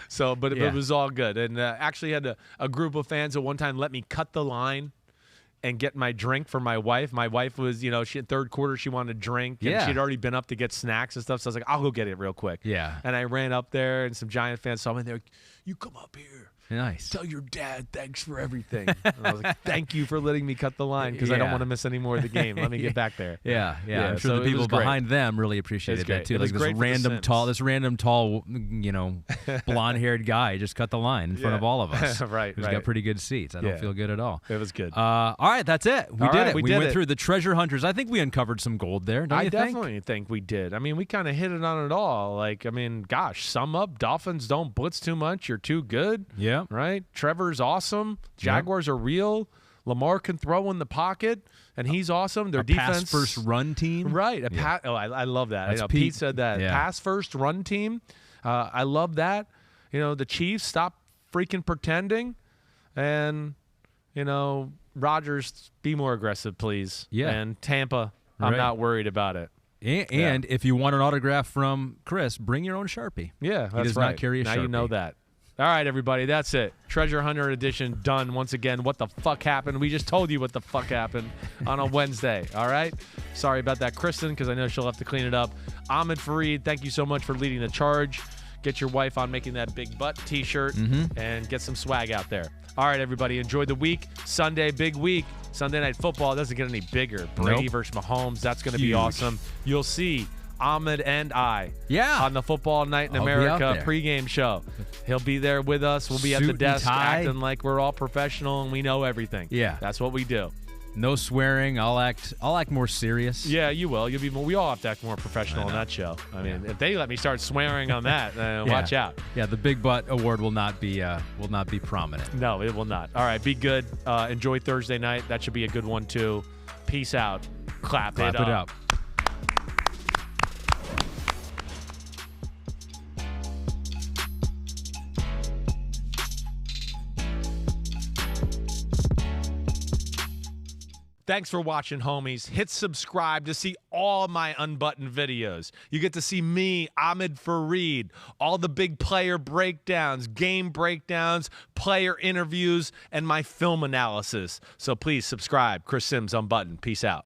So, but it was all good. And actually had a group of fans at one time let me cut the line and get my drink for my wife. My wife was, she in third quarter, she wanted a drink. And she had already been up to get snacks and stuff. So I was like, I'll go get it real quick. Yeah. And I ran up there, and some Giant fans saw me, and they're like, you come up here. Nice. Tell your dad thanks for everything. And I was like, thank you for letting me cut the line because I don't want to miss any more of the game. Let me get back there. Yeah. I'm sure the people behind them really appreciated that too. Like this random tall, blonde-haired guy just cut the line in front of all of us. Right. Who's got pretty good seats. I don't feel good at all. It was good. All right, that's it. We did it. We went it. through the treasure hunters. I think we uncovered some gold there. Don't you think? I definitely think we did. I mean, we kind of hit it on it all. Like, I mean, gosh, sum up. Dolphins don't blitz too much. You're too good. Yeah. Right? Trevor's awesome. Jaguars are real. Lamar can throw in the pocket, and he's awesome. Their defense. Pass-first run team. Right. I love that. Pete said that. Yeah. Pass-first run team. I love that. The Chiefs, stop freaking pretending. And, Rodgers, be more aggressive, please. Yeah. And Tampa, I'm not worried about it. And if you want an autograph from Chris, bring your own Sharpie. Yeah, that's he does not carry a Sharpie. Now you know that. All right, everybody, that's it. Treasure Hunter edition done once again. What the fuck happened? We just told you what the fuck happened on a Wednesday, all right? Sorry about that, Kristen, because I know she'll have to clean it up. Ahmed Fareed, thank you so much for leading the charge. Get your wife on making that big butt T-shirt and get some swag out there. All right, everybody, enjoy the week. Sunday, big week. Sunday Night Football doesn't get any bigger. Brady versus Mahomes, that's going to be awesome. You'll see Ahmed and I on the Football Night in America pregame show. He'll be there with us. We'll be at the desk acting like we're all professional and we know everything. Yeah. That's what we do. No swearing. I'll act more serious. Yeah, you will. You'll be more. We all have to act more professional on that show. I mean, if they let me start swearing on that, watch out. Yeah, the Big Butt Award will not be prominent. No, it will not. All right, be good. Enjoy Thursday night. That should be a good one too. Peace out. Clap it up. Thanks for watching, homies. Hit subscribe to see all my unbuttoned videos. You get to see me, Ahmed Fareed, all the big player breakdowns, game breakdowns, player interviews, and my film analysis. So please subscribe. Chris Simms Unbuttoned. Peace out.